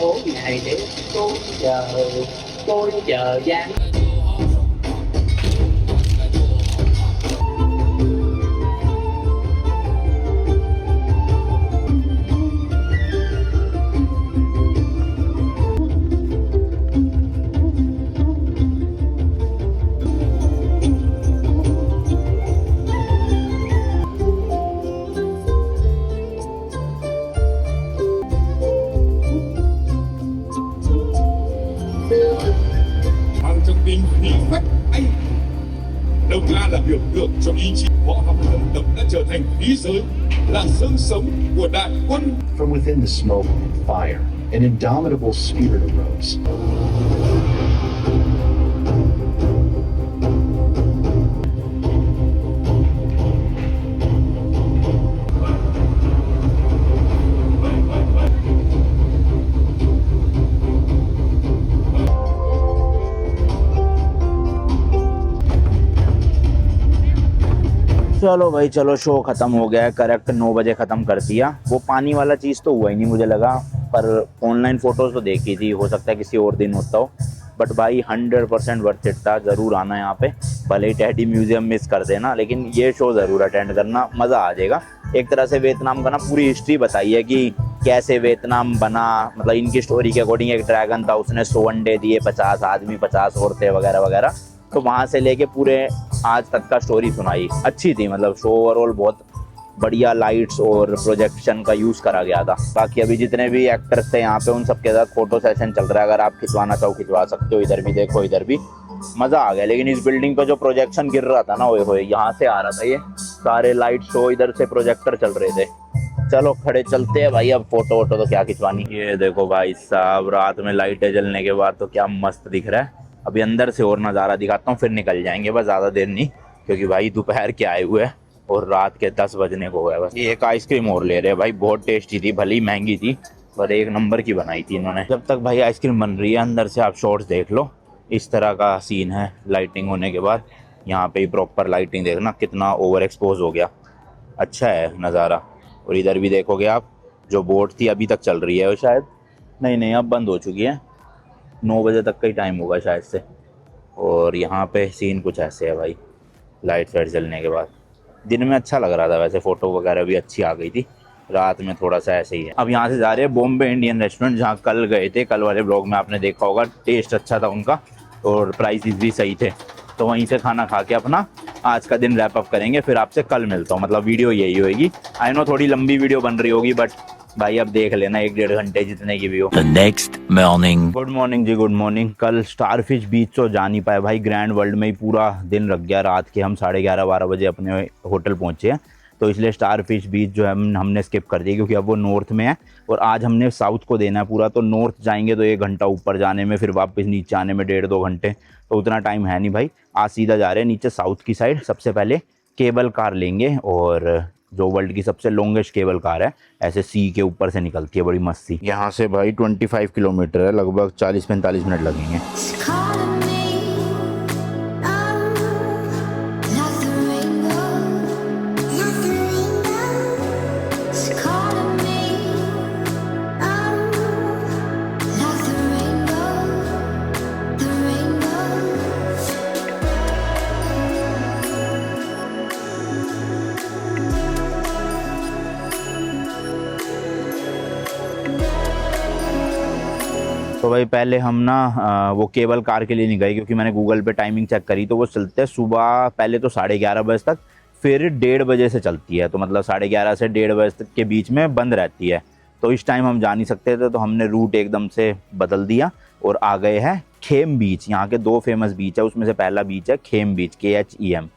Mỗi ngày để tôi chờ gian. Mang trong tim khí phách anh. Đồng La là biểu tượng cho ý chí võ học dân tộc đã trở thành khí giới, là xương sống của đại quân. From within the smoke and fire, an indomitable spirit arose. चलो भाई चलो, show खत्म हो गया है। Correct 9 बजे खत्म कर दिया। वो पानी वाला चीज़ तो हुआ ही नहीं मुझे लगा, पर ऑनलाइन फोटोज तो देखी थी, हो सकता है किसी और दिन होता हो। बट भाई 100% वर्थ इट था। ज़रूर आना यहाँ पे, भले ही टेडी म्यूजियम मिस कर देना, लेकिन ये शो ज़रूर अटेंड करना, मज़ा आ जाएगा। एक तरह से वियतनाम का ना पूरी हिस्ट्री बताई है कि कैसे वियतनाम बना। मतलब इनकी स्टोरी के अकॉर्डिंग एक ड्रैगन था, उसने 100 अंडे दिए, 50 आदमी, 50 औरतें वगैरह वगैरह। तो वहाँ से लेके पूरे आज तक का स्टोरी सुनाई। अच्छी थी, मतलब शो ओवरऑल बहुत बढ़िया। लाइट्स और प्रोजेक्शन का यूज़ करा गया था। बाकी अभी जितने भी एक्टर्स थे यहाँ पे, उन सबके साथ फोटो सेशन चल रहा है। अगर आप खिंचवाना चाहो खिंचवा सकते हो। इधर भी देखो, इधर भी मज़ा आ गया। लेकिन इस बिल्डिंग पे जो प्रोजेक्शन गिर रहा था ना, ओए यहाँ से आ रहा था ये सारे लाइट शो, इधर से प्रोजेक्टर चल रहे थे। चलो खड़े चलते हैं भाई, अब फोटो वोटो तो क्या खिंचवानी। ये देखो भाई साहब, रात में लाइटें जलने के बाद तो क्या मस्त दिख रहा है। अभी अंदर से और नज़ारा दिखाता हूँ, फिर निकल जाएंगे। बस ज़्यादा देर नहीं, क्योंकि भाई दोपहर के आए हुए हैं और रात के 10 बजने को हुआ है। बस ये एक आइसक्रीम और ले रहे हैं भाई, बहुत टेस्टी थी, भली महंगी थी पर एक नंबर की बनाई थी इन्होंने। जब तक भाई आइसक्रीम बन रही है, अंदर से आप शॉट्स देख लो। इस तरह का सीन है लाइटिंग होने के बाद। यहाँ पे प्रॉपर लाइटिंग देखना, कितना ओवर एक्सपोज हो गया। अच्छा है नज़ारा। और इधर भी देखोगे आप, जो बोट थी अभी तक चल रही है, वो शायद नहीं अब बंद हो चुकी है। 9 बजे तक का ही टाइम होगा शायद से। और यहाँ पे सीन कुछ ऐसे है भाई, लाइट फाइट जलने के बाद। दिन में अच्छा लग रहा था वैसे, फ़ोटो वगैरह भी अच्छी आ गई थी। रात में थोड़ा सा ऐसे ही है। अब यहाँ से जा रहे हैं बॉम्बे इंडियन रेस्टोरेंट, जहाँ कल गए थे। कल वाले ब्लॉग में आपने देखा होगा, टेस्ट अच्छा था उनका और प्राइसेस भी सही थे। तो वहीं से खाना खा के अपना आज का दिन रैप अप करेंगे, फिर आपसे कल मिलता हूँ। मतलब वीडियो यही होगी। आई नो थोड़ी लंबी वीडियो बन रही होगी, बट भाई अब देख लेना 1-1.5 घंटे जितने की भी हो। The next morning. Good morning ji, good morning. कल स्टारफिश बीच तो जा नहीं पाए भाई, ग्रैंड वर्ल्ड में ही पूरा दिन लग गया। रात के हम 11:30-12 बजे अपने होटल पहुंचे हैं, तो इसलिए स्टारफिश बीच जो है हमने स्किप कर दिया, क्योंकि अब वो नॉर्थ में है और आज हमने साउथ को देना है पूरा। तो नॉर्थ जाएंगे तो 1 घंटा ऊपर जाने में, फिर वापस नीचे आने में 1.5-2 घंटे, तो उतना टाइम है नहीं भाई। आज सीधा जा रहे हैं नीचे साउथ की साइड। सबसे पहले केबल कार लेंगे, और जो वर्ल्ड की सबसे लॉन्गेस्ट केबल कार है, ऐसे सी के ऊपर से निकलती है, बड़ी मस्त सी। यहाँ से भाई 25 किलोमीटर है, लगभग 40-45 मिनट लगेंगे। तो भाई पहले हम ना वो केबल कार के लिए नहीं गए, क्योंकि मैंने गूगल पे टाइमिंग चेक करी तो वो चलते हैं सुबह पहले तो 11:30 बजे तक, फिर 1:30 बजे से चलती है। तो मतलब 11:30 से 1:30 बजे तक के बीच में बंद रहती है। तो इस टाइम हम जा नहीं सकते थे, तो हमने रूट एकदम से बदल दिया और आ गए हैं खेम बीच। यहाँ के 2 फेमस बीच है, उसमें से पहला बीच है खेम बीच, KHEM।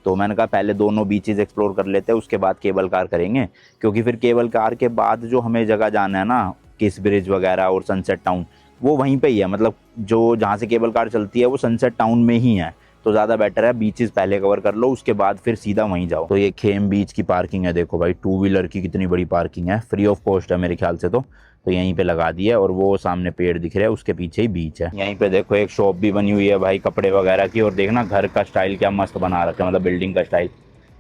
तो मैंने कहा पहले दोनों बीचेस एक्सप्लोर कर लेते हैं, उसके बाद केबल कार करेंगे, क्योंकि फिर केबल कार के बाद जो हमें जगह जाना है ना, किस ब्रिज वगैरह और सनसेट टाउन, वो वहीं पे ही है। मतलब जो जहाँ से केबल कार चलती है वो सनसेट टाउन में ही है, तो ज़्यादा बेटर है बीचेस पहले कवर कर लो, उसके बाद फिर सीधा वहीं जाओ। तो ये खेम बीच की पार्किंग है, देखो भाई 2 व्हीलर की कितनी बड़ी पार्किंग है, फ्री ऑफ कॉस्ट है मेरे ख्याल से। तो यहीं पे लगा दिया है, और वो सामने पेड़ दिख रहा है, उसके पीछे ही बीच है। यहीं पे देखो एक शॉप भी बनी हुई है भाई कपड़े वगैरह की, और देखना घर का स्टाइल क्या मस्त बना रखा है, मतलब बिल्डिंग का स्टाइल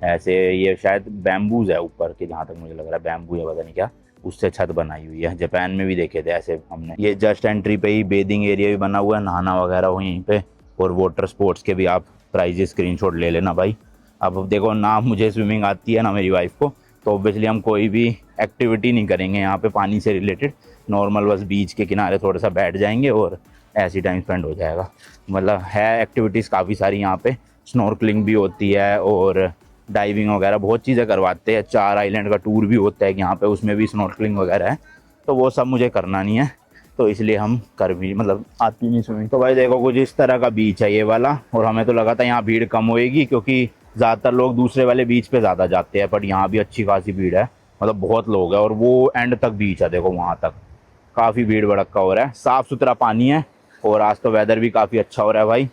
ऐसे। ये शायद बैम्बूज है ऊपर के, जहाँ तक मुझे लग रहा है बैम्बू है, पता नहीं क्या, उससे छत बनाई हुई है। जापान में भी देखे थे ऐसे हमने। ये जस्ट एंट्री पे ही बेदिंग एरिया भी बना हुआ है, नहाना वगैरह हो यहीं पे, और वाटर स्पोर्ट्स के भी आप प्राइजेस स्क्रीनशॉट ले लेना भाई। अब देखो ना मुझे स्विमिंग आती है ना मेरी वाइफ को, तो ऑब्वियसली हम कोई भी एक्टिविटी नहीं करेंगे यहाँ पे पानी से रिलेटेड, नॉर्मल बस बीच के किनारे थोड़ा सा बैठ जाएंगे और ऐसी टाइम स्पेंड हो जाएगा। मतलब है एक्टिविटीज़ काफ़ी सारी यहाँ पे, स्नॉर्कलिंग भी होती है और डाइविंग वगैरह बहुत चीज़ें करवाते हैं। 4 आइलैंड का टूर भी होता है यहाँ पे, उसमें भी स्नॉर्कलिंग वगैरह है। तो वो सब मुझे करना नहीं है, तो इसलिए हम कर भी मतलब आती नहीं स्विमिंग। तो भाई देखो कुछ इस तरह का बीच है ये वाला, और हमें तो लगा था यहाँ भीड़ कम होएगी, क्योंकि ज़्यादातर लोग दूसरे वाले बीच पे ज़्यादा जाते हैं, बट यहाँ भी अच्छी खासी भीड़ है, मतलब बहुत लोग हैं। और वो एंड तक बीच है, देखो वहाँ तक काफ़ी भीड़ भड़क्का हो रहा है। साफ़ सुथरा पानी है, और आज तो वेदर भी काफ़ी अच्छा हो रहा है भाई।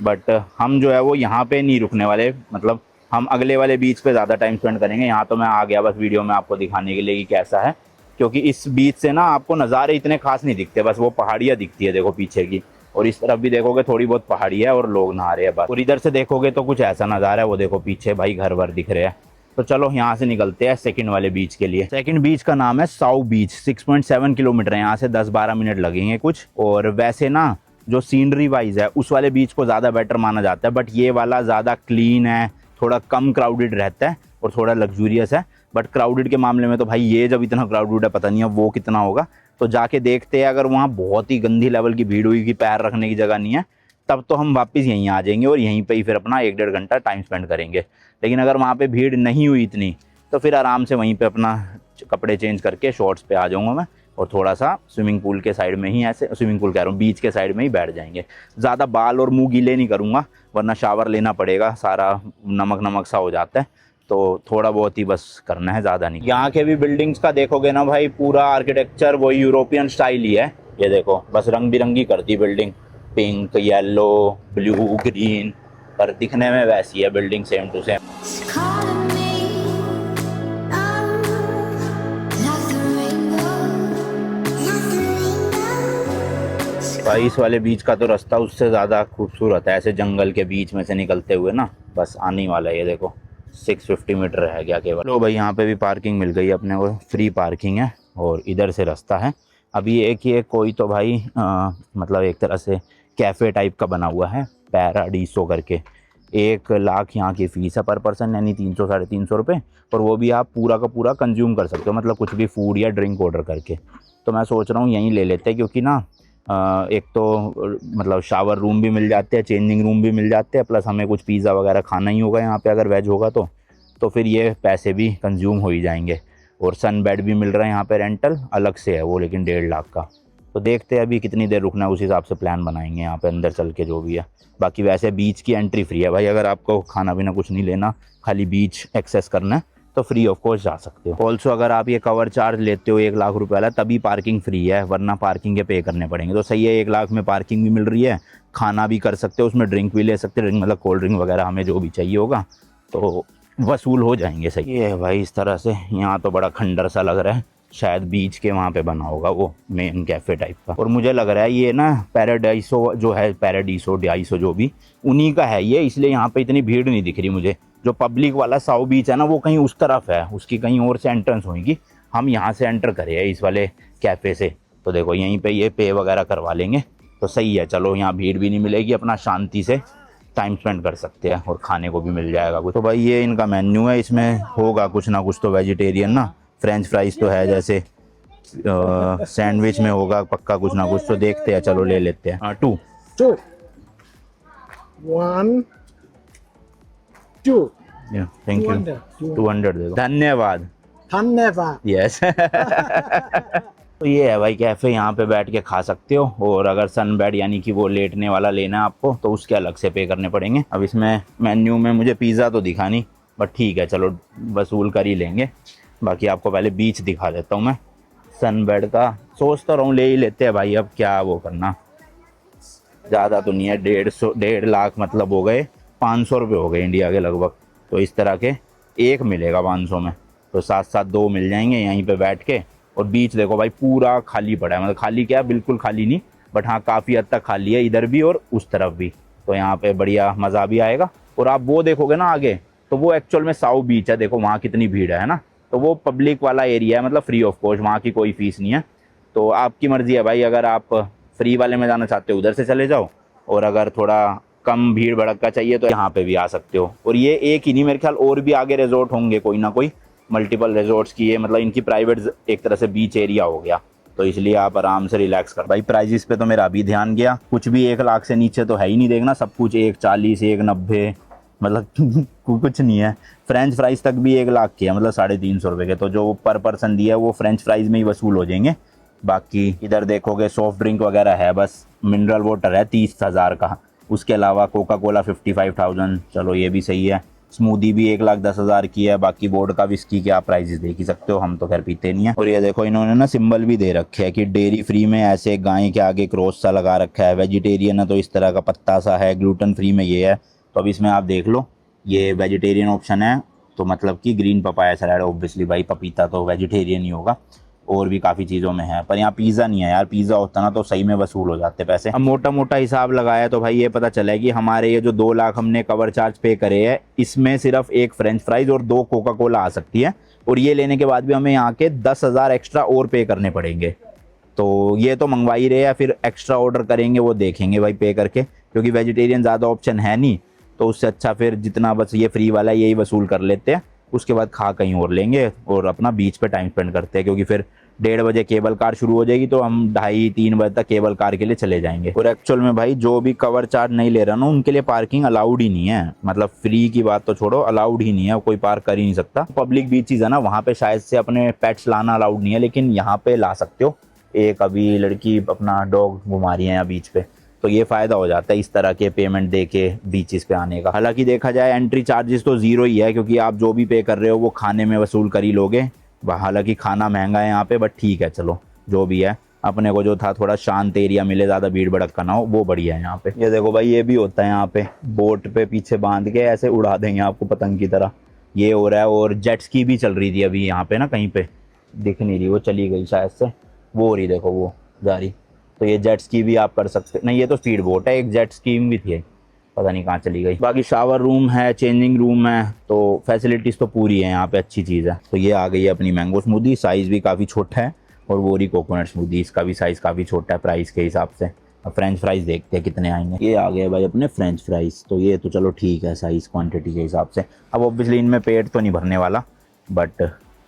बट हम जो है वो यहाँ पे नहीं रुकने वाले, मतलब हम अगले वाले बीच पे ज़्यादा टाइम स्पेंड करेंगे। यहाँ तो मैं आ गया बस वीडियो में आपको दिखाने के लिए कि कैसा है, क्योंकि इस बीच से ना आपको नज़ारे इतने खास नहीं दिखते, बस वो पहाड़ियाँ दिखती है देखो पीछे की, और इस तरफ भी देखोगे थोड़ी बहुत पहाड़ी है और लोग नहा रहे हैं बस। और इधर से देखोगे तो कुछ ऐसा नज़ारा है, वो देखो पीछे भाई घर वर दिख रहे हैं। तो चलो यहाँ से निकलते हैं सेकंड वाले बीच के लिए। सेकंड बीच का नाम है साउ बीच, 6.7 किलोमीटर है, यहाँ से 10-12 मिनट लगेंगे कुछ। और वैसे ना जो सीनरी वाइज है उस वाले बीच को ज़्यादा बेटर माना जाता है, बट ये वाला ज़्यादा क्लीन है, थोड़ा कम क्राउडेड रहता है और थोड़ा लग्जूरियस है। बट क्राउडेड के मामले में तो भाई ये जब इतना क्राउडेड है, पता नहीं अब वो कितना होगा, तो जाके देखते हैं। अगर वहाँ बहुत ही गंदी लेवल की भीड़ हुई कि पैर रखने की जगह नहीं है, तब तो हम वापस यहीं आ जाएंगे और यहीं पे ही फिर अपना 1-1.5 घंटा टाइम स्पेंड करेंगे। लेकिन अगर वहाँ पे भीड़ नहीं हुई इतनी, तो फिर आराम से वहीं पे अपना कपड़े चेंज करके शॉर्ट्स पे आ जाऊँगा मैं, और थोड़ा सा स्विमिंग पूल के साइड में ही, ऐसे स्विमिंग पूल कह रहा हूँ, बीच के साइड में ही बैठ जाएंगे। ज़्यादा बाल और मुँह गीले नहीं करूँगा, वरना शावर लेना पड़ेगा, सारा नमक नमक सा हो जाता है। तो थोड़ा बहुत ही बस करना है, ज़्यादा नहीं। यहाँ के भी बिल्डिंग्स का देखोगे ना भाई, पूरा आर्किटेक्चर वही यूरोपियन स्टाइल ही है। ये देखो बस रंग बिरंगी कर दी building, pink, yellow, blue, green, पर दिखने में वैसी है बिल्डिंग सेम टू सेम। भाई इस वाले बीच का तो रास्ता उससे ज़्यादा खूबसूरत है, ऐसे जंगल के बीच में से निकलते हुए ना, बस आने वाला है। ये देखो 650 मीटर रह गया केवल। लो भाई यहाँ पे भी पार्किंग मिल गई अपने को, फ्री पार्किंग है, और इधर से रास्ता है। अभी एक ये कोई तो भाई मतलब एक तरह से कैफ़े टाइप का बना हुआ है, पैराडीसो करके। 1 लाख यहाँ की फ़ीस है पर पर्सन, यानी 300-350 रुपये, और वो भी आप पूरा का पूरा कंज्यूम कर सकते हो, मतलब कुछ भी फूड या ड्रिंक ऑर्डर करके। तो मैं सोच रहा हूँ यहीं ले लेते हैं, क्योंकि ना एक तो मतलब शावर रूम भी मिल जाते हैं, चेंजिंग रूम भी मिल जाते हैं, प्लस हमें कुछ पिज़्ज़ा वगैरह खाना ही होगा यहाँ पे अगर वेज होगा तो फिर ये पैसे भी कंज्यूम हो ही जाएंगे। और सन बेड भी मिल रहा है यहाँ पे, रेंटल अलग से है वो, लेकिन 1.5 लाख का। तो देखते हैं अभी कितनी देर रुकना है, उस हिसाब से प्लान बनाएंगे यहाँ पे अंदर चल के जो भी है। बाकी वैसे बीच की एंट्री फ्री है भाई, अगर आपको खाना पीना कुछ नहीं लेना, खाली बीच एक्सेस करना है तो फ्री ऑफ कॉस्ट जा सकते हो। ऑल्सो अगर आप ये कवर चार्ज लेते हो 1 लाख रुपए वाला, तभी पार्किंग फ्री है, वरना पार्किंग के पे करने पड़ेंगे। तो सही है, 1 लाख में पार्किंग भी मिल रही है, खाना भी कर सकते हो, उसमें ड्रिंक भी ले सकते हो, ड्रिंक मतलब कोल्ड ड्रिंक वगैरह हमें जो भी चाहिए होगा तो वसूल हो जाएंगे। सही है भाई, इस तरह से। यहाँ तो बड़ा खंडर सा लग रहा है, शायद बीच के वहाँ पे बना होगा वो मेन कैफ़े टाइप का। और मुझे लग रहा है ये ना पैराडाइसो जो है, पैराडीसो डाइसो जो भी, उन्हीं का है ये, इसलिए यहाँ पे इतनी भीड़ नहीं दिख रही मुझे। जो पब्लिक वाला साउ बीच है ना, वो कहीं उस तरफ है, उसकी कहीं और से एंट्रेंस होगी। हम यहाँ से एंटर करे हैं इस वाले कैफ़े से, तो देखो यहीं पे ये पे वगैरह करवा लेंगे तो सही है। चलो यहाँ भीड़ भी नहीं मिलेगी, अपना शांति से टाइम स्पेंड कर सकते हैं और खाने को भी मिल जाएगा कुछ। तो भाई ये इनका मेन्यू है, इसमें होगा कुछ ना कुछ तो वेजिटेरियन ना। फ्रेंच फ्राइज तो है, जैसे सैंडविच में होगा पक्का कुछ ना कुछ, तो देखते हैं, चलो ले लेते हैं। हाँ 2 Two. One. Two. Thank you. 200 दे दो, धन्यवाद। धन्यवाद। यस तो ये है भाई कैफ़े, यहाँ पे बैठ के खा सकते हो। और अगर सन बेड यानी कि वो लेटने वाला लेना है आपको तो उसके अलग से पे करने पड़ेंगे। अब इसमें मेन्यू में मुझे पिज़्ज़ा तो दिखा नहीं, बट ठीक है चलो वसूल कर ही लेंगे। बाकी आपको पहले बीच दिखा देता हूँ मैं। सन बेड का सोचता रहूँ ले ही लेते हैं भाई, अब क्या वो करना, ज़्यादा तो नहीं है। 1.5 लाख मतलब हो गए 500 रुपये हो गए इंडिया के लगभग। तो इस तरह के एक मिलेगा 500 में, तो 7-7 2 मिल जाएंगे यहीं पे बैठ के। और बीच देखो भाई पूरा खाली पड़ा है, मतलब खाली क्या, बिल्कुल खाली नहीं, बट हाँ काफ़ी हद तक खाली है, इधर भी और उस तरफ भी। तो यहाँ पे बढ़िया मज़ा भी आएगा। और आप वो देखोगे ना आगे, तो वो एक्चुअल में साउ बीच है, देखो वहाँ कितनी भीड़ है ना। तो वो पब्लिक वाला एरिया है, मतलब फ्री ऑफ कॉस्ट, वहाँ की कोई फीस नहीं है। तो आपकी मर्ज़ी है भाई, अगर आप फ्री वाले में जाना चाहते हो उधर से चले जाओ, और अगर थोड़ा कम भीड़ भड़का चाहिए तो यहाँ पे भी आ सकते हो। और ये एक ही नहीं, मेरे ख्याल और भी आगे रिजॉर्ट होंगे कोई ना कोई, मल्टीपल रिजॉर्ट्स की, ये मतलब इनकी प्राइवेट एक तरह से बीच एरिया हो गया। तो इसलिए आप आराम से रिलैक्स कर। भाई प्राइजेस पे तो मेरा अभी ध्यान गया, कुछ भी 1 लाख से नीचे तो है ही नहीं, देखना सब कुछ 140 190 मतलब कुछ नहीं है। फ्रेंच फ्राइज तक भी 1 लाख की है, मतलब 350 रुपये के। तो जो पर पर्सन दिया है वो फ्रेंच फ्राइज में ही वसूल हो जाएंगे। बाकी इधर देखोगे सॉफ्ट ड्रिंक वगैरह है, बस मिनरल वाटर है 30,000 का, उसके अलावा कोका कोला 55,000, चलो ये भी सही है। स्मूदी भी 1,10,000 की है। बाकी वोडका विस्की के आप प्राइजेस देख ही सकते हो, हम तो खैर पीते नहीं है। और ये देखो इन्होंने ना सिंबल भी दे रखे है कि डेयरी फ्री में ऐसे गाय के आगे क्रॉस सा लगा रखा है, वेजिटेरियन है तो इस तरह का पत्ता सा है, ग्लूटेन फ्री में ये है। तो अब इसमें आप देख लो, ये वेजिटेरियन ऑप्शन है, तो मतलब कि ग्रीन पपाया सलाद, ऑब्वियसली भाई पपीता तो वेजिटेरियन ही होगा। और भी काफ़ी चीज़ों में है, पर यहाँ पिज़्ज़ा नहीं है यार, पिज़्ज़ा होता ना तो सही में वसूल हो जाते पैसे। अब मोटा मोटा हिसाब लगाया तो भाई ये पता चला है कि हमारे ये जो 2 लाख हमने कवर चार्ज पे करे हैं, इसमें सिर्फ 1 फ्रेंच फ्राइज और 2 कोका कोला आ सकती है। और ये लेने के बाद भी हमें यहाँ के 10,000 एक्स्ट्रा और पे करने पड़ेंगे। तो ये तो मंगवा ही रहे हैं, फिर एक्स्ट्रा ऑर्डर करेंगे वो देखेंगे भाई पे करके, क्योंकि वेजिटेरियन ज़्यादा ऑप्शन है नहीं। तो उससे अच्छा फिर जितना बस ये फ्री वाला यही वसूल कर लेते हैं, उसके बाद खा कहीं और लेंगे और अपना बीच पे टाइम स्पेंड करते हैं। क्योंकि फिर 1:30 बजे केबल कार शुरू हो जाएगी, तो हम 2:30-3 बजे तक केबल कार के लिए चले जाएंगे। और एक्चुअल में भाई जो भी कवर चार्ज नहीं ले रहा ना, उनके लिए पार्किंग अलाउड ही नहीं है। मतलब फ्री की बात तो छोड़ो, अलाउड ही नहीं है, कोई पार्क कर ही नहीं सकता। पब्लिक बीचेस है ना, वहाँ पे शायद से अपने पेट्स लाना अलाउड नहीं है, लेकिन यहाँ पे ला सकते हो। एक अभी लड़की अपना डॉग घुमा रही है यहाँ बीच पे, तो ये फ़ायदा हो जाता है इस तरह के पेमेंट दे के बीचेस पे आने का। हालांकि देखा जाए एंट्री चार्जेस तो 0 ही है, क्योंकि आप जो भी पे कर रहे हो वो खाने में वसूल कर ही लोगे। हालांकि खाना महंगा है यहाँ पे, बट ठीक है चलो जो भी है। अपने को जो था थोड़ा शांत एरिया मिले, ज़्यादा भीड़ भड़का ना हो, वो बढ़िया है यहाँ पे। ये देखो भाई ये भी होता है यहाँ पे, बोट पे पीछे बांध के ऐसे उड़ा देंगे आपको पतंग की तरह, ये हो रहा है। और जेट स्की भी चल रही थी अभी यहाँ पे ना, कहीं पे दिख नहीं रही, वो चली गई शायद से, वो हो रही देखो वो जा रही। तो ये जेट स्की भी आप कर सकते, नहीं ये तो स्पीड बोट है, एक जेट स्कीम भी थी, पता नहीं कहाँ चली गई। बाकी शावर रूम है, चेंजिंग रूम है, तो फैसिलिटीज़ तो पूरी है यहाँ पे, अच्छी चीज़ है। तो ये आ गई है अपनी मैंगो स्मूदी, साइज़ भी काफ़ी छोटा है। और वो रही कोकोनट स्मूदी, इसका भी साइज़ काफ़ी छोटा है प्राइस के हिसाब से। अब फ्रेंच फ्राइज़ देखते हैं कितने आएंगे। ये आ गए भाई अपने फ्रेंच फ्राइज़, तो ये तो चलो ठीक है साइज़ क्वान्टिटी के हिसाब से। अब ऑब्वियसली इनमें पेट तो नहीं भरने वाला, बट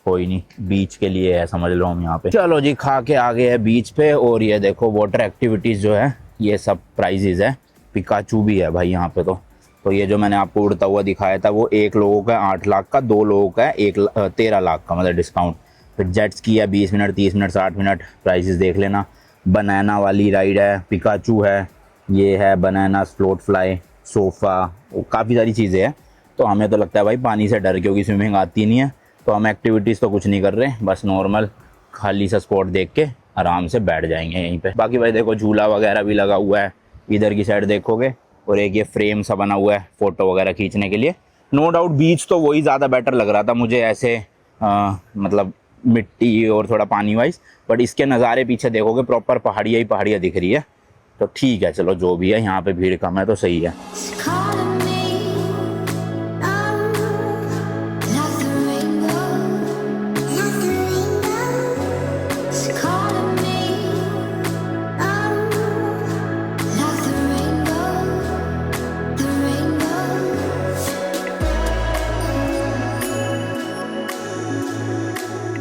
कोई नहीं, बीच के लिए है समझ लो हम यहाँ पे। चलो जी, खा के आ गए हैं बीच पे। और ये देखो वाटर एक्टिविटीज़ जो है ये सब प्राइजेज है। पिकाचू भी है भाई यहाँ पे। तो ये जो मैंने आपको उड़ता हुआ दिखाया था वो 1 लोगों का 8 लाख का, 2 लोगों का 13 लाख का, मतलब डिस्काउंट। फिर जेट्स की है 20 मिनट, 30 मिनट, 60 मिनट, प्राइजेस देख लेना। बनाना वाली राइड है, पिकाचू है, ये है बनाना फ्लोट फ्लाई, सोफ़ा, काफ़ी सारी चीज़ें हैं। तो हमें तो लगता है भाई पानी से डर, क्योंकि स्विमिंग आती नहीं है, तो हम एक्टिविटीज़ तो कुछ नहीं कर रहे, बस नॉर्मल खाली सा स्पॉट देख के आराम से बैठ जाएंगे यहीं पे। बाकी भाई देखो झूला वगैरह भी लगा हुआ है, इधर की साइड देखोगे, और एक ये फ्रेम सा बना हुआ है फ़ोटो वगैरह खींचने के लिए। नो डाउट बीच तो वही ज़्यादा बेटर लग रहा था मुझे ऐसे, मतलब मिट्टी और थोड़ा पानी वाइज, बट इसके नज़ारे पीछे देखोगे प्रॉपर पहाड़ियाँ ही पहाड़ियाँ दिख रही है। तो ठीक है, चलो जो भी है, यहाँ पे भीड़ कम है तो सही है।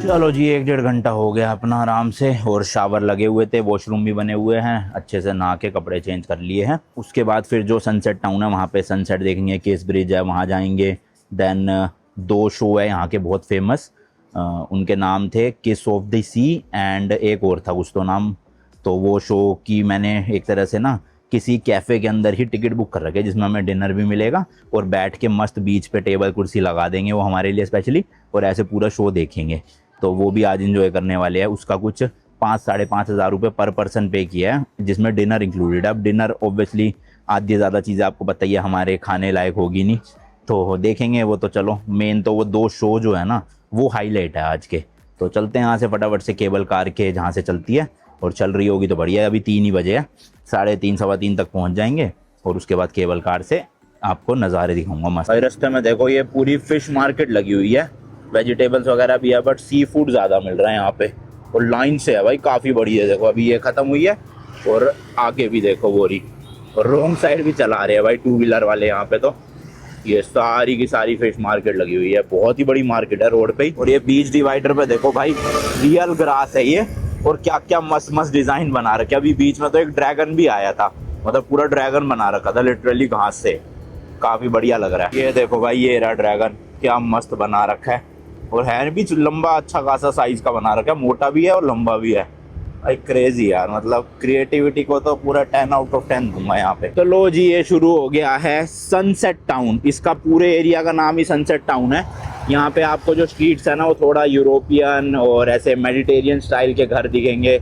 चलो जी, 1-1.5 घंटा हो गया अपना आराम से, और शावर लगे हुए थे, वॉशरूम भी बने हुए हैं, अच्छे से नहा के कपड़े चेंज कर लिए हैं। उसके बाद फिर जो सनसेट टाउन है वहाँ पे सनसेट देखेंगे, केस ब्रिज है वहाँ जाएंगे। देन 2 शो है यहाँ के बहुत फेमस, उनके नाम थे किस ऑफ द सी एंड एक और था कुछ तो नाम। तो वो शो की मैंने एक तरह से ना किसी कैफ़े के अंदर ही टिकट बुक कर रखी है, जिसमें हमें डिनर भी मिलेगा और बैठ के मस्त बीच पे टेबल कुर्सी लगा देंगे वो हमारे लिए स्पेशली, और ऐसे पूरा शो देखेंगे। तो वो भी आज इंजॉय करने वाले हैं। उसका कुछ 5-5.5 हज़ार रुपये पर पर्सन पे किया है, जिसमें डिनर इंक्लूडेड है। अब डिनर ऑब्वियसली आधी ज़्यादा चीज़ें आपको बताइए हमारे खाने लायक होगी नहीं, तो देखेंगे वो। तो चलो, मेन तो वो 2 शो जो है ना वो हाईलाइट है आज के। तो चलते हैं यहाँ से फटाफट से केबल कार के जहाँ से चलती है, और चल रही होगी तो बढ़िया है। अभी 3 ही बजे है, 3:30 सवा 3 तक पहुँच जाएंगे, और उसके बाद केबल कार से आपको नज़ारे दिखाऊंगा मस्त। रास्ते में देखो ये पूरी फिश मार्केट लगी हुई है, वेजिटेबल्स वगैरह भी है, बट सी फूड ज़्यादा मिल रहा है यहाँ पे, और लाइन से है भाई, काफ़ी बड़ी है। देखो अभी ये ख़त्म हुई है, और आगे भी देखो वो रही, और रोंग साइड भी चला रहे हैं भाई 2 व्हीलर वाले यहाँ पे। तो ये सारी की सारी फिश मार्केट लगी हुई है, बहुत ही बड़ी मार्केट है रोड पे ही। और ये बीच डिवाइडर पे देखो भाई, रियल ग्रास है ये, और क्या क्या मस्त मस्त डिज़ाइन बना रखे। अभी बीच में तो एक ड्रैगन भी आया था, मतलब पूरा ड्रैगन बना रखा था लिटरली घास से, काफ़ी बढ़िया लग रहा है। ये देखो भाई, ये रहा ड्रैगन, क्या मस्त बना रखा है, और है भी लंबा, अच्छा खासा साइज का बना रखा है, मोटा भी है और लंबा भी है भाई। क्रेजी यार, मतलब क्रिएटिविटी को तो पूरा 10 आउट ऑफ 10 दूंगा यहाँ पे। तो लो जी, ये शुरू हो गया है सनसेट टाउन। इसका पूरे एरिया का नाम ही सनसेट टाउन है। यहाँ पे आपको जो स्ट्रीट्स है ना वो थोड़ा यूरोपियन और ऐसे मेडिटेरियन स्टाइल के घर दिखेंगे,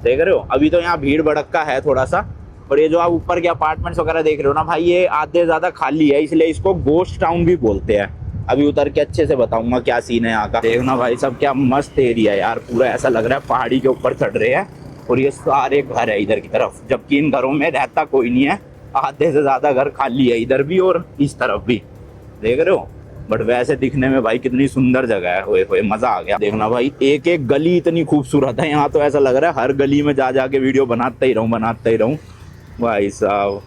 देख रहे हो। अभी तो यहाँ भीड़ भड़क्का है थोड़ा सा, और ये जो आप ऊपर के अपार्टमेंट्स वगैरह देख रहे हो ना भाई, ये आधे ज़्यादा खाली है, इसलिए इसको गोस्ट टाउन भी बोलते हैं। अभी उतर के अच्छे से बताऊंगा क्या सीन है यहाँ का। देखना भाई सब, क्या मस्त एरिया है यार, पूरा ऐसा लग रहा है पहाड़ी के ऊपर चढ़ रहे हैं, और ये सारे घर है इधर की तरफ, जबकि इन घरों में रहता कोई नहीं है, आधे से ज़्यादा घर खाली है इधर भी और इस तरफ भी, देख रहे हो। बट वैसे दिखने में भाई कितनी सुंदर जगह है, होए मज़ा आ गया। देखना भाई, एक एक गली इतनी खूबसूरत है यहाँ, तो ऐसा लग रहा है हर गली में जा के वीडियो बनाते ही रहूँ भाई साहब।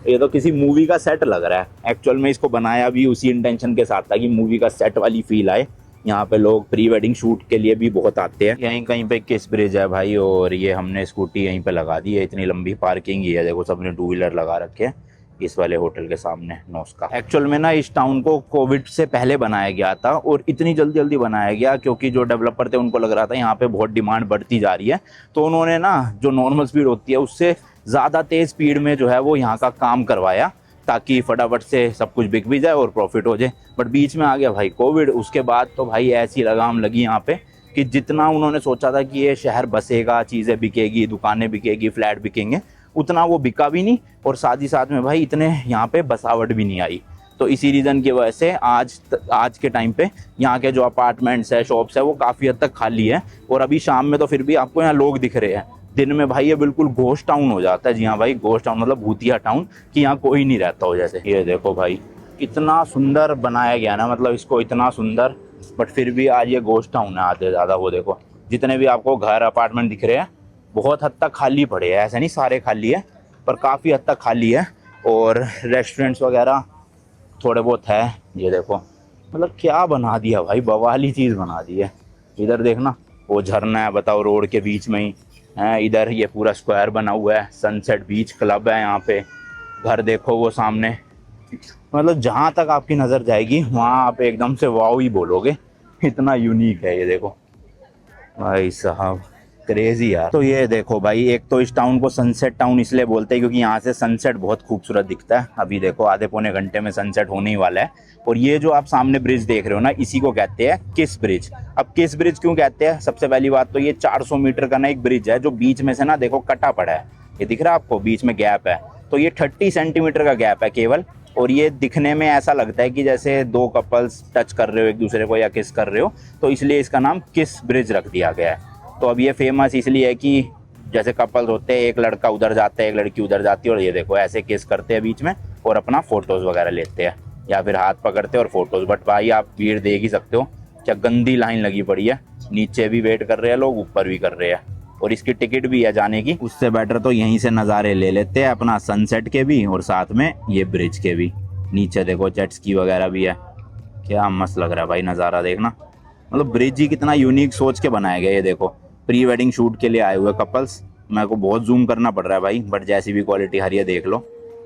ये तो किसी मूवी का सेट लग रहा है। एक्चुअल में इसको बनाया भी उसी इंटेंशन के साथ था कि मूवी का सेट वाली फील आए। यहाँ पे लोग प्री वेडिंग शूट के लिए भी बहुत आते हैं। यहीं कहीं पे किस ब्रिज है भाई, और ये हमने स्कूटी यहीं पे लगा दी है, इतनी लंबी पार्किंग ही है। देखो सबने 2 व्हीलर लगा रखे हैं इस वाले होटल के सामने, नोस्का। एक्चुअल में ना इस टाउन को कोविड से पहले बनाया गया था, और इतनी जल्दी बनाया गया क्योंकि जो डेवलपर थे उनको लग रहा था यहाँ पे बहुत डिमांड बढ़ती जा रही है, तो उन्होंने ना जो नॉर्मल स्पीड होती है उससे ज़्यादा तेज़ स्पीड में जो है वो यहाँ का काम करवाया, ताकि फटाफट से सब कुछ बिक भी जाए और प्रॉफिट हो जाए। बट बीच में आ गया भाई कोविड, उसके बाद तो भाई ऐसी लगाम लगी यहाँ पे कि जितना उन्होंने सोचा था कि ये शहर बसेगा, चीज़ें बिकेगी, दुकानें बिकेगी, फ्लैट बिकेंगे, उतना वो बिका भी नहीं, और साथ ही साथ में भाई इतने यहाँ पे बसावट भी नहीं आई। तो इसी रीज़न की वजह से आज के टाइम पे यहाँ के जो अपार्टमेंट्स है, शॉप्स है, वो काफ़ी हद तक खाली है। और अभी शाम में तो फिर भी आपको यहाँ लोग दिख रहे हैं, दिन में भाई ये बिल्कुल घोस्ट टाउन हो जाता है। जी हाँ भाई, घोस्ट टाउन मतलब भूतिया टाउन, कि यहाँ कोई नहीं रहता हो। जैसे ये देखो भाई, कितना सुंदर बनाया गया ना, मतलब इसको इतना सुंदर, बट फिर भी आज ये घोस्ट टाउन है आधे ज़्यादा। वो देखो जितने भी आपको घर अपार्टमेंट दिख रहे हैं बहुत हद तक खाली पड़े हैं, ऐसे नहीं सारे खाली है, पर काफ़ी हद तक खाली है। और रेस्टोरेंट्स वगैरह थोड़े बहुत है, ये देखो मतलब क्या बना दिया भाई, बवाली चीज बना दी है। इधर देखना वो झरना है, बताओ रोड के बीच में ही है। इधर ये पूरा स्क्वायर बना हुआ है, सनसेट बीच क्लब है यहाँ पे। घर देखो वो सामने, मतलब जहाँ तक आपकी नज़र जाएगी वहाँ आप एकदम से वाव ही बोलोगे, इतना यूनिक है ये। देखो भाई साहब क्रेजी यार। तो ये देखो भाई, एक तो इस टाउन को सनसेट टाउन इसलिए बोलते हैं क्योंकि यहाँ से सनसेट बहुत खूबसूरत दिखता है। अभी देखो आधे पौने घंटे में सनसेट होने ही वाला है। और ये जो आप सामने ब्रिज देख रहे हो ना, इसी को कहते हैं किस ब्रिज। अब किस ब्रिज क्यों कहते हैं, सबसे पहली बात तो ये 400 मीटर का ना एक ब्रिज है जो बीच में से ना देखो कटा पड़ा है। ये दिख रहा है आपको, बीच में गैप है, तो ये 30 सेंटीमीटर का गैप है केवल। और ये दिखने में ऐसा लगता है कि जैसे दो कपल्स टच कर रहे हो एक दूसरे को या किस कर रहे हो, तो इसलिए इसका नाम किस ब्रिज रख दिया गया है। तो अब ये फेमस इसलिए है कि जैसे कपल्स होते हैं, एक लड़का उधर जाता है एक लड़की उधर जाती है, और ये देखो ऐसे किस करते हैं बीच में और अपना फोटोज वगैरह लेते हैं या फिर हाथ पकड़ते हैं और फोटोज। बट भाई आप भीड़ देख ही सकते हो, क्या गंदी लाइन लगी पड़ी है। नीचे भी वेट कर रहे हैं लोग, ऊपर भी कर रहे हैं, और इसकी टिकट भी है जाने की। उससे बेटर तो यहीं से नज़ारे ले लेते हैं अपना, सनसेट के भी और साथ में ये ब्रिज के भी। नीचे देखो जेट स्की वगैरह भी है, क्या मस्त लग रहा है भाई नज़ारा देखना। मतलब ब्रिज ही कितना यूनिक सोच के बनाया गया। ये देखो प्री वेडिंग शूट के लिए आए हुए कपल्स, मेरे को बहुत जूम करना पड़ रहा है भाई, बट जैसी भी क्वालिटी हरी है देख लो।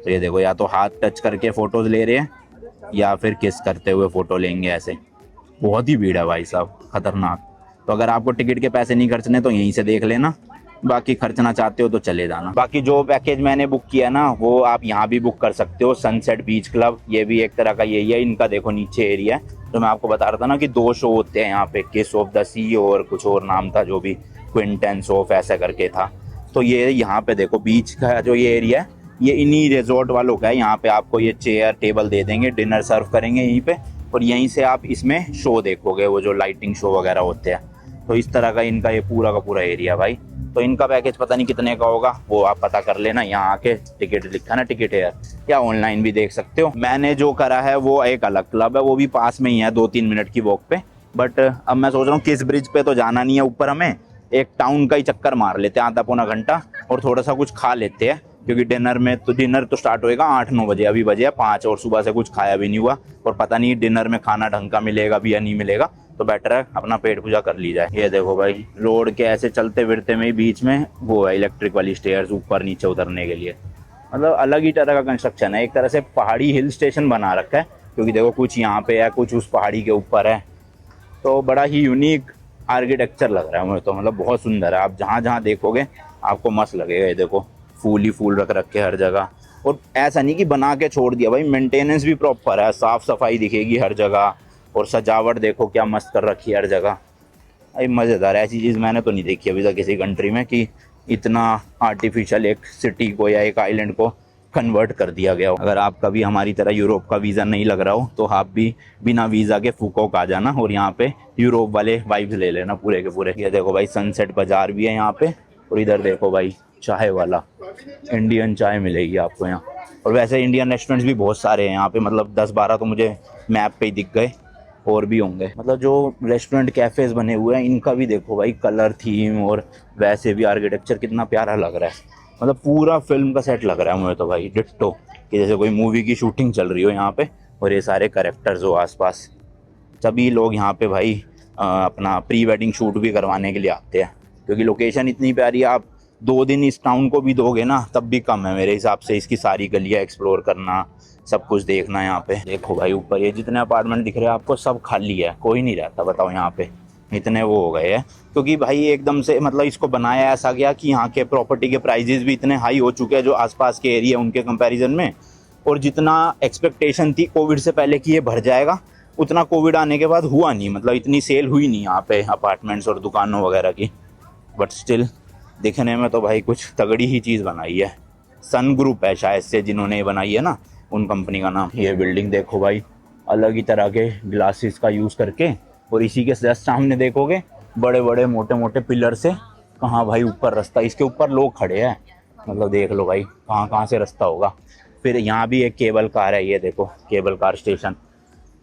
तो ये देखो या तो हाथ टच करके फ़ोटोज़ ले रहे हैं या फिर किस करते हुए फ़ोटो लेंगे ऐसे। बहुत ही भीड़ है भाई साहब, खतरनाक। तो अगर आपको टिकट के पैसे नहीं खर्चने तो यहीं से देख लेना, बाकी खर्चना चाहते हो तो चले जाना। बाकी जो पैकेज मैंने बुक किया ना वो आप यहाँ भी बुक कर सकते हो, सनसेट बीच क्लब, ये भी एक तरह का यही है। इनका देखो नीचे एरिया है, तो मैं आपको बता रहा था ना कि 2 शो होते हैं यहाँ पे, किस ऑफ द सी और कुछ और नाम था जो भी, क्विंटेंस ऑफ ऐसा करके था। तो ये यहाँ पे देखो बीच का जो ये एरिया है ये इन्हीं रिजॉर्ट वालों का है। यहाँ पे आपको ये चेयर टेबल दे देंगे, डिनर सर्व करेंगे यहीं पे, और यहीं से आप इसमें शो देखोगे, वो जो लाइटिंग शो वगैरह होते हैं। तो इस तरह का इनका ये पूरा का पूरा एरिया भाई। तो इनका पैकेज पता नहीं कितने का होगा, वो आप पता कर लेना, यहाँ आके टिकट लिखा ना टिकट है, या ऑनलाइन भी देख सकते हो। मैंने जो करा है वो एक अलग क्लब है, वो भी पास में ही है 2-3 मिनट की वॉक पे। बट अब मैं सोच रहा हूँ किस ब्रिज पे तो जाना नहीं है ऊपर, हमें एक टाउन का ही चक्कर मार लेते हैं आधा पौना घंटा, और थोड़ा सा कुछ खा लेते हैं, क्योंकि डिनर तो स्टार्ट होएगा 8-9 बजे, अभी बजे 5 और सुबह से कुछ खाया भी नहीं हुआ, और पता नहीं डिनर में खाना ढंग का मिलेगा भी या नहीं मिलेगा। तो बेटर है अपना पेट पूजा कर ली जाए। ये देखो भाई रोड के ऐसे चलते फिरते में ही बीच में वो है इलेक्ट्रिक वाली स्टेयर्स ऊपर नीचे उतरने के लिए। मतलब अलग ही तरह का कंस्ट्रक्शन है, एक तरह से पहाड़ी हिल स्टेशन बना रखा है, क्योंकि देखो कुछ यहाँ पे है कुछ उस पहाड़ी के ऊपर है। तो बड़ा ही यूनिक आर्किटेक्चर लग रहा है मुझे तो, मतलब बहुत सुंदर है। आप जहाँ जहाँ देखोगे आपको मस्त लगेगा। ये देखो फूल ही फूल रख रखे हर जगह, और ऐसा नहीं कि बना के छोड़ दिया भाई, मेंटेनेंस भी प्रॉपर है, साफ सफाई दिखेगी हर जगह, और सजावट देखो क्या मस्त कर रखी है हर जगह। भाई मज़ेदार है, ऐसी चीज़ मैंने तो नहीं देखी अभी तक किसी कंट्री में कि इतना आर्टिफिशियल एक सिटी को या एक आइलैंड को कन्वर्ट कर दिया गया हो। अगर आप कभी हमारी तरह यूरोप का वीज़ा नहीं लग रहा हो तो आप भी बिना वीज़ा के फुकोक आ जाना और यहाँ पे यूरोप वाले वाइब्स ले लेना पूरे के पूरे। ये देखो भाई सनसेट बाज़ार भी है यहाँ पे, और इधर देखो भाई चाय वाला, इंडियन चाय मिलेगी आपको यहाँ। और वैसे इंडियन रेस्टोरेंट्स भी बहुत सारे हैं यहाँ पे, मतलब 10-12 तो मुझे मैप पे ही दिख गए, और भी होंगे। मतलब जो रेस्टोरेंट कैफ़ेज़ बने हुए हैं इनका भी देखो भाई कलर थीम और वैसे भी आर्किटेक्चर कितना प्यारा लग रहा है। मतलब पूरा फिल्म का सेट लग रहा है मुझे तो भाई, डिट्टो, कि जैसे कोई मूवी की शूटिंग चल रही हो यहाँ पे, और ये सारे कैरेक्टर्स हो आसपास। सभी लोग यहाँ पे भाई अपना प्री वेडिंग शूट भी करवाने के लिए आते हैं, क्योंकि लोकेशन इतनी प्यारी है। आप 2 दिन इस टाउन को भी दोगे ना तब भी कम है मेरे हिसाब से, इसकी सारी गलियाँ एक्सप्लोर करना, सब कुछ देखना। यहाँ पे देखो भाई ऊपर ये जितने अपार्टमेंट दिख रहे हैं आपको सब खाली है, कोई नहीं रहता, बताओ यहाँ पे इतने वो हो गए हैं। क्योंकि भाई एकदम से मतलब इसको बनाया ऐसा गया कि यहाँ के प्रॉपर्टी के प्राइजेस भी इतने हाई हो चुके हैं जो आसपास के एरिया उनके कंपैरिजन में, और जितना एक्सपेक्टेशन थी कोविड से पहले कि ये भर जाएगा, उतना कोविड आने के बाद हुआ नहीं। मतलब इतनी सेल हुई नहीं यहाँ पे अपार्टमेंट्स और दुकानों वगैरह की। बट स्टिल दिखने में तो भाई कुछ तगड़ी ही चीज़ बनाई है। सन ग्रुप है शायद से जिन्होंने बनाई है ना, उन कंपनी का नाम। ये बिल्डिंग देखो भाई अलग ही तरह के ग्लासेस का यूज़ करके, और इसी के जस्ट सामने देखोगे बड़े बड़े मोटे मोटे पिलर से कहाँ भाई ऊपर रास्ता, इसके ऊपर लोग खड़े हैं। मतलब देख लो भाई कहाँ कहाँ से रास्ता होगा। फिर यहाँ भी एक केबल कार है, ये देखो केबल कार स्टेशन,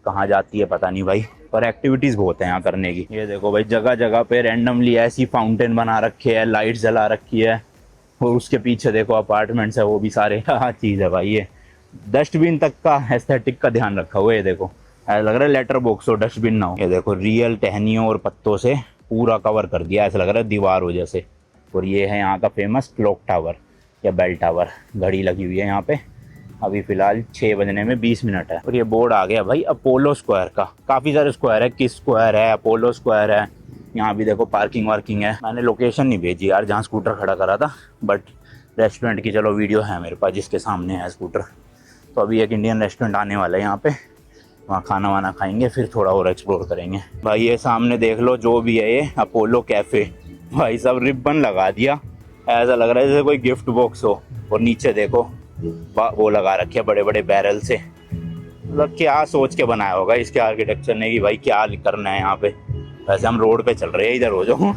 कहाँ जाती है पता नहीं भाई, पर एक्टिविटीज़ बहुत है यहाँ करने की। ये देखो भाई जगह जगह पे रैंडमली ऐसी फाउंटेन बना रखे है, लाइट जला रखी है, और उसके पीछे देखो अपार्टमेंट्स है वो भी सारे। हाँ चीज़ है भाई, ये डस्टबिन तक का एस्थेटिक का ध्यान रखा हुआ है। ये देखो ऐसा लग रहा है लेटर बॉक्स हो, डस्टबिन ना हो। ये देखो रियल टहनियों और पत्तों से पूरा कवर कर दिया, ऐसा लग रहा है दीवार हो जैसे। और ये है यहाँ का फेमस क्लॉक टावर या बेल टावर, घड़ी लगी हुई है यहाँ पे। अभी फ़िलहाल 6 बजने में 20 मिनट है। और ये बोर्ड आ गया भाई अपोलो स्क्वायर का। काफ़ी सारे स्क्वायर है, किस स्क्वायर है, अपोलो स्क्वायर है। यहाँ भी देखो पार्किंग वार्किंग है। मैंने लोकेशन नहीं भेजी यार जहाँ स्कूटर खड़ा करा था, बट रेस्टोरेंट की चलो वीडियो है मेरे पास जिसके सामने है स्कूटर। तो अभी एक इंडियन रेस्टोरेंट आने वाला है यहाँ पे, वहाँ खाना वाना खाएंगे, फिर थोड़ा और एक्सप्लोर करेंगे। भाई ये सामने देख लो जो भी है ये अपोलो कैफ़े। भाई सब रिबन लगा दिया, ऐसा लग रहा है जैसे कोई गिफ्ट बॉक्स हो। और नीचे देखो वो लगा रखे बड़े बड़े बैरल से। मतलब क्या सोच के बनाया होगा इसके आर्किटेक्चर ने कि भाई क्या करना है यहाँ पे। वैसे हम रोड पे चल रहे हैं, इधर हो जाओ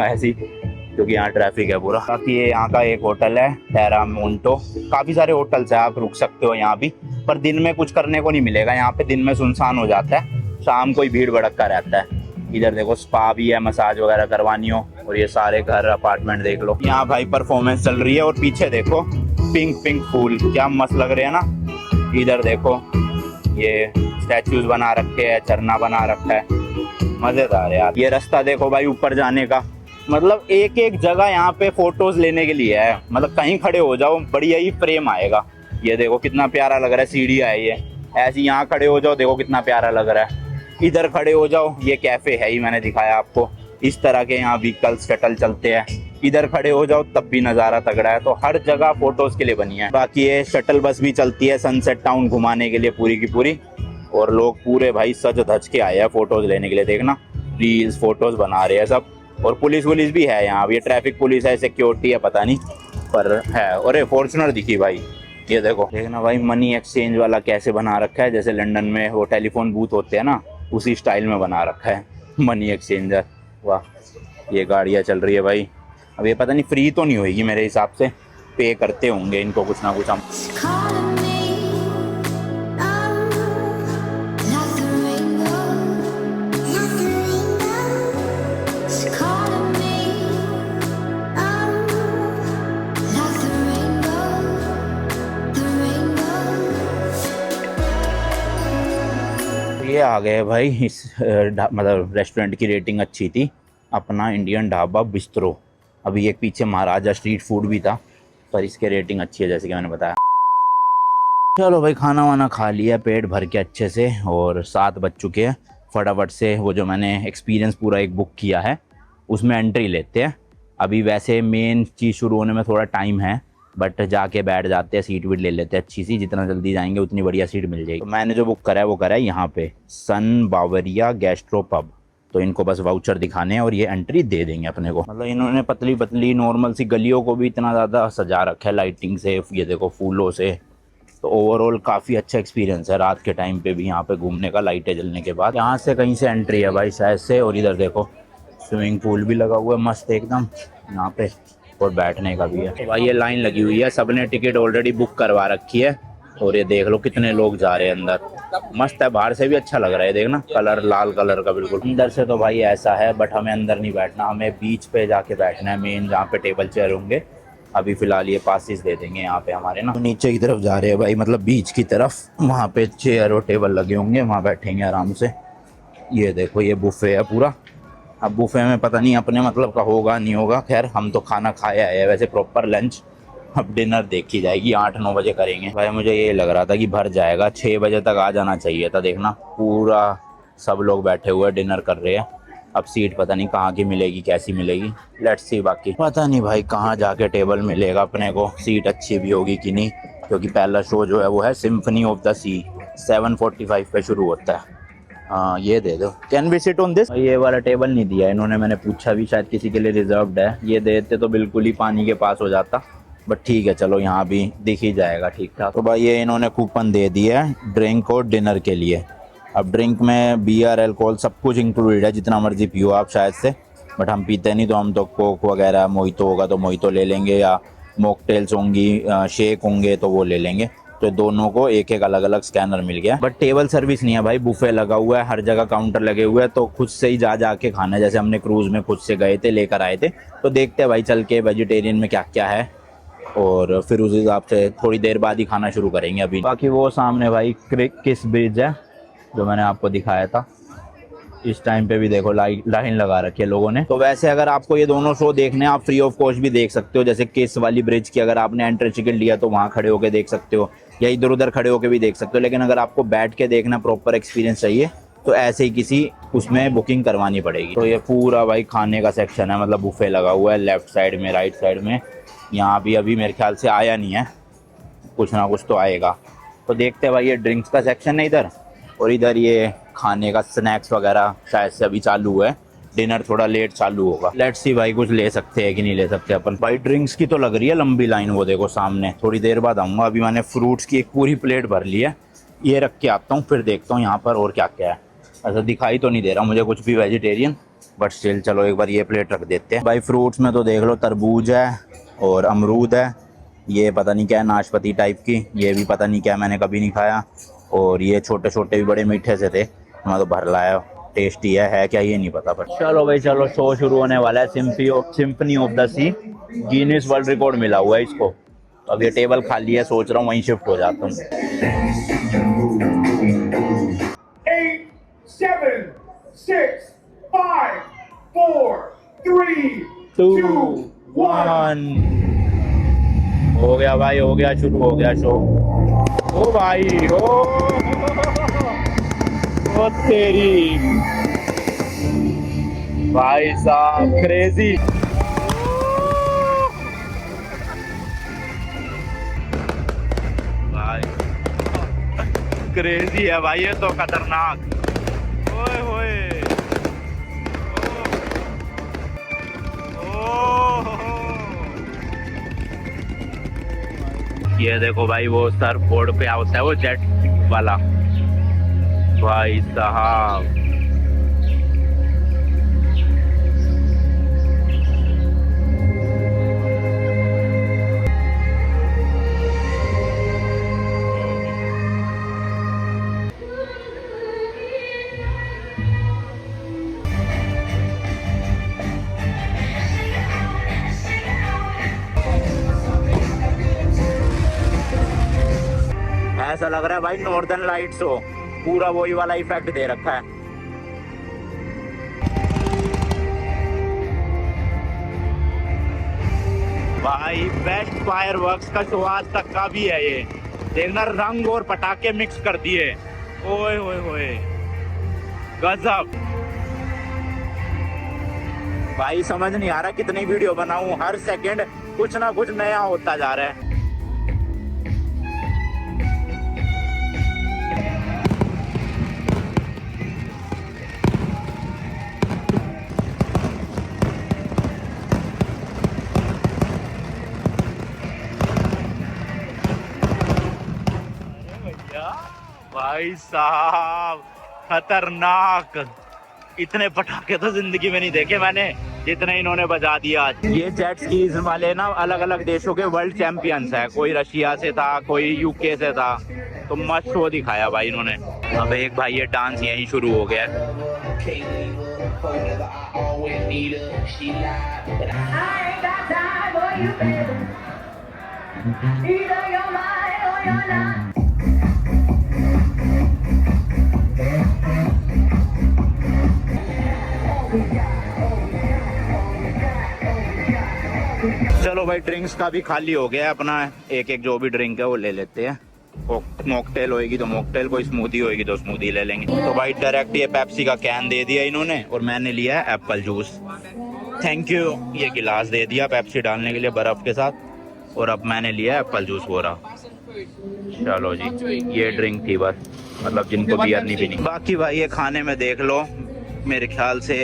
ऐसी, क्योंकि यहाँ ट्रैफिक है पूरा। बाकी ये यहाँ का एक होटल है टेरामोंटो। काफ़ी सारे होटल्स हैं, आप रुक सकते हो यहाँ भी, पर दिन में कुछ करने को नहीं मिलेगा यहाँ पे। दिन में सुनसान हो जाता है, शाम को ही भीड़ भड़का रहता है। इधर देखो स्पा भी है, मसाज वगैरह करवानी हो। और ये सारे घर अपार्टमेंट देख लो। यहाँ भाई परफॉर्मेंस चल रही है। और पीछे देखो पिंक पिंक फूल, क्या मस्त लग रहे हैं ना। इधर देखो ये स्टैचूज बना रखे हैं, झरना बना रखा है, मजेदार है यार। ये रास्ता देखो भाई ऊपर जाने का, मतलब एक एक जगह यहाँ पे फोटोज लेने के लिए है। मतलब कहीं खड़े हो जाओ बढ़िया ही फ्रेम आएगा। ये देखो कितना प्यारा लग रहा है, सीढ़ियाँ है ये ऐसी, यहाँ खड़े हो जाओ देखो कितना प्यारा लग रहा है। इधर खड़े हो जाओ, ये कैफे है ही, मैंने दिखाया आपको। इस तरह के यहाँ व्हीकल्स शटल चलते हैं। इधर खड़े हो जाओ तब भी नज़ारा तगड़ा है। तो हर जगह फोटोज के लिए बनी है। बाकी ये शटल बस भी चलती है सनसेट टाउन घुमाने के लिए पूरी की पूरी। और लोग पूरे भाई सज धज के आए हैं फोटोज लेने के लिए। देखना रील्स फोटोज बना रहे हैं सब। और पुलिस वुलिस भी है यहाँ। ये ट्रैफिक पुलिस है, सिक्योरिटी है पता नहीं, पर है। और ये फॉर्चुनर दिखी भाई, ये देखो। देखना भाई मनी एक्सचेंज वाला कैसे बना रखा है, जैसे लंदन में वो टेलीफोन बूथ होते हैं ना, उसी स्टाइल में बना रखा है मनी एक्सचेंजर। वाह, ये गाड़ियाँ चल रही है भाई। अब ये पता नहीं फ्री तो नहीं होगी, मेरे हिसाब से पे करते होंगे इनको कुछ ना कुछ हम। ये आ गए भाई इस मतलब रेस्टोरेंट की रेटिंग अच्छी थी, अपना इंडियन ढाबा बिस्ट्रो। अभी एक पीछे महाराजा स्ट्रीट फूड भी था, पर इसके रेटिंग अच्छी है जैसे कि मैंने बताया। चलो भाई खाना वाना खा लिया पेट भर के अच्छे से, और 7 बज चुके हैं। फटाफट से वो जो मैंने एक्सपीरियंस पूरा एक बुक किया है उसमें एंट्री लेते हैं। अभी वैसे मेन चीज़ शुरू होने में थोड़ा टाइम है, बट जाके बैठ जाते हैं, सीट वीट ले लेते हैं अच्छी सी। जितना जल्दी जाएंगे उतनी बढ़िया सीट मिल जाएगी। तो मैंने जो बुक करा है वो करा है यहाँ पे सन बावरिया गैस्ट्रो पब। तो इनको बस वाउचर दिखाने हैं और ये एंट्री दे देंगे अपने को। मतलब इन्होंने पतली पतली नॉर्मल सी गलियों को भी इतना ज़्यादा सजा रखा है लाइटिंग से, ये देखो फूलों से। तो ओवरऑल काफ़ी अच्छा एक्सपीरियंस है रात के टाइम पे भी यहाँ पे घूमने का, लाइटें जलने के बाद। यहाँ से कहीं से एंट्री है भाई शायद से। और इधर देखो स्विमिंग पूल भी लगा हुआ है मस्त एकदम यहाँ पे, और बैठने का भी है। तो भाई ये लाइन लगी हुई है, सबने टिकट ऑलरेडी बुक करवा रखी है। और ये देख लो कितने लोग जा रहे हैं अंदर। मस्त है, बाहर से भी अच्छा लग रहा है, देखना कलर लाल कलर का बिल्कुल। अंदर से तो भाई ऐसा है, बट हमें अंदर नहीं बैठना, हमें बीच पे जाके बैठना है मेन, जहाँ पे टेबल चेयर होंगे। अभी फिलहाल ये पासिस दे देंगे यहाँ पे हमारे ना। तो नीचे की तरफ जा रहे हैं भाई, मतलब बीच की तरफ, वहाँ पे चेयर और टेबल लगे होंगे, वहाँ बैठेंगे आराम से। ये देखो ये बुफे है पूरा। अब बुफे में पता नहीं अपने मतलब का होगा नहीं होगा, खैर हम तो खाना खाया है वैसे प्रॉपर लंच। अब डिनर देखी जाएगी, 8-9 बजे करेंगे। भाई मुझे ये लग रहा था कि भर जाएगा, 6 बजे तक आ जाना चाहिए था। देखना पूरा सब लोग बैठे हुए डिनर कर रहे हैं। अब सीट पता नहीं कहाँ की मिलेगी, कैसी मिलेगी, लेट्स सी। बाकी पता नहीं भाई कहाँ जाके टेबल मिलेगा अपने को, सीट अच्छी भी होगी कि नहीं, क्योंकि पहला शो जो है वो है सिम्फनी ऑफ द सी, 7:45 पे शुरू होता है। हाँ ये दे दो, can we sit on this. ये वाला टेबल नहीं दिया इन्होंने, मैंने पूछा भी, शायद किसी के लिए रिजर्व्ड है। ये देते तो बिल्कुल ही पानी के पास हो जाता, बट ठीक है चलो यहाँ भी दिख ही जाएगा ठीक ठाक। तो भाई ये इन्होंने कूपन दे दिया है ड्रिंक और डिनर के लिए। अब ड्रिंक में बियर अल्कोहल सब कुछ इंक्लूडेड है, जितना मर्जी पियो आप शायद से, बट हम पीते नहीं, तो हम तो कोक वगैरह, मोहितो होगा तो मोहितो ले लेंगे, या मॉकटेल्स होंगी, शेक होंगे तो वो ले लेंगे। तो दोनों को एक एक अलग अलग स्कैनर मिल गया। बट टेबल सर्विस नहीं है भाई, बुफे लगा हुआ है, हर जगह काउंटर लगे हुए हैं, तो खुद से ही जा के खाना है। जैसे हमने क्रूज में खुद से गए थे, लेकर आए थे। तो देखते हैं भाई चल के वेजिटेरियन में क्या क्या है, और फिर उस हिसाब से थोड़ी देर बाद ही खाना शुरू करेंगे अभी। बाकी वो सामने भाई किस ब्रिज है, जो मैंने आपको दिखाया था। इस टाइम पे भी देखो लाइन लगा रखी है लोगों ने। तो वैसे अगर आपको ये दोनों शो देखने, आप फ्री ऑफ कॉस्ट भी देख सकते हो। जैसे किस वाली ब्रिज की अगर आपने एंट्री टिकट लिया तो वहाँ खड़े होके देख सकते हो, या इधर उधर खड़े होके भी देख सकते हो। लेकिन अगर आपको बैठ के देखना, प्रॉपर एक्सपीरियंस चाहिए, तो ऐसे ही किसी उसमें बुकिंग करवानी पड़ेगी। तो ये पूरा भाई खाने का सेक्शन है, मतलब बुफे लगा हुआ है लेफ्ट साइड में, राइट साइड में। यहाँ भी अभी मेरे ख्याल से आया नहीं है, कुछ ना कुछ तो आएगा। तो देखते हैं भाई, ये ड्रिंक्स का सेक्शन है इधर, और इधर ये खाने का स्नैक्स वगैरह शायद से अभी चालू है। डिनर थोड़ा लेट चालू होगा। लेट्स सी भाई कुछ ले सकते हैं कि नहीं ले सकते अपन। भाई ड्रिंक्स की तो लग रही है लंबी लाइन, वो देखो सामने। थोड़ी देर बाद आऊँगा, अभी मैंने फ्रूट्स की एक पूरी प्लेट भर ली है। ये रख के आता हूँ, फिर देखता हूँ यहाँ पर और क्या क्या है। ऐसा दिखाई तो नहीं दे रहा मुझे कुछ भी वेजिटेरियन, बट स्टिल चलो एक बार ये प्लेट रख देते हैं। भाई फ्रूट्स में तो देख लो, तरबूज है और अमरूद है। ये पता नहीं क्या है, नाशपाती टाइप की। ये भी पता नहीं क्या, मैंने कभी नहीं खाया। और ये छोटे छोटे भी बड़े मीठे से थे, मैं तो भर लाया। टेस्टी है क्या ये नहीं पता। पर चलो भाई चलो, शो शुरू होने वाला है। Symphony of the Sea, Guinness world record मिला हुआ है इसको। तो अब ये टेबल खाली है, सोच रहा हूँ वहीं शिफ्ट हो जाता हूँ। 8, 7, 6, 5, 4, 3, 2, 1. हो गया भाई, हो गया, शुरू हो गया शो। ओ भाई ओ तेरी भाई साहब, क्रेजी। भाई क्रेजी है भाई, ये तो खतरनाक। ओए होए, ये देखो भाई, वो सर्फ बोर्ड पे होता है वो जेट वाला। भाई साहब ऐसा लग रहा है भाई नॉर्दर्न लाइट्स हो, पूरा वही वाला इफेक्ट दे रखा है। भाई बेस्ट फायरवर्क्स का शो आज तक का भी है ये। देखना, रंग और पटाखे मिक्स कर दिए। ओए होए होए, गजब। भाई समझ नहीं आ रहा कितनी वीडियो बनाऊं, हर सेकंड कुछ ना कुछ नया होता जा रहा है। भाई साहब खतरनाक, इतने पटाखे तो जिंदगी में नहीं देखे मैंने जितने इन्होंने बजा दिया आज। ये जेट स्कीज वाले ना अलग अलग देशों के वर्ल्ड चैंपियंस है। कोई रशिया से था, कोई यूके से था। तो मस्त शो दिखाया भाई इन्होंने। अब एक भाई ये डांस यहीं शुरू हो गया। चलो भाई ड्रिंक्स का भी खाली हो गया अपना। एक एक जो भी ड्रिंक है वो ले लेते हैं। मॉकटेल होएगी तो मॉकटेल, कोई स्मूदी होएगी तो स्मूदी ले लेंगे। तो भाई डायरेक्ट ये पेप्सी का कैन दे दिया इन्होंने, और मैंने लिया है एप्पल जूस। Thank you. ये गिलास दे दिया पेप्सी डालने के लिए बर्फ के साथ, और अब मैंने लिया एप्पल जूस हो रहा। चलो जी, ये ड्रिंक थी बस, मतलब जिनको बियर नहीं पीनी। बाकी भाई ये खाने में देख लो, मेरे ख्याल से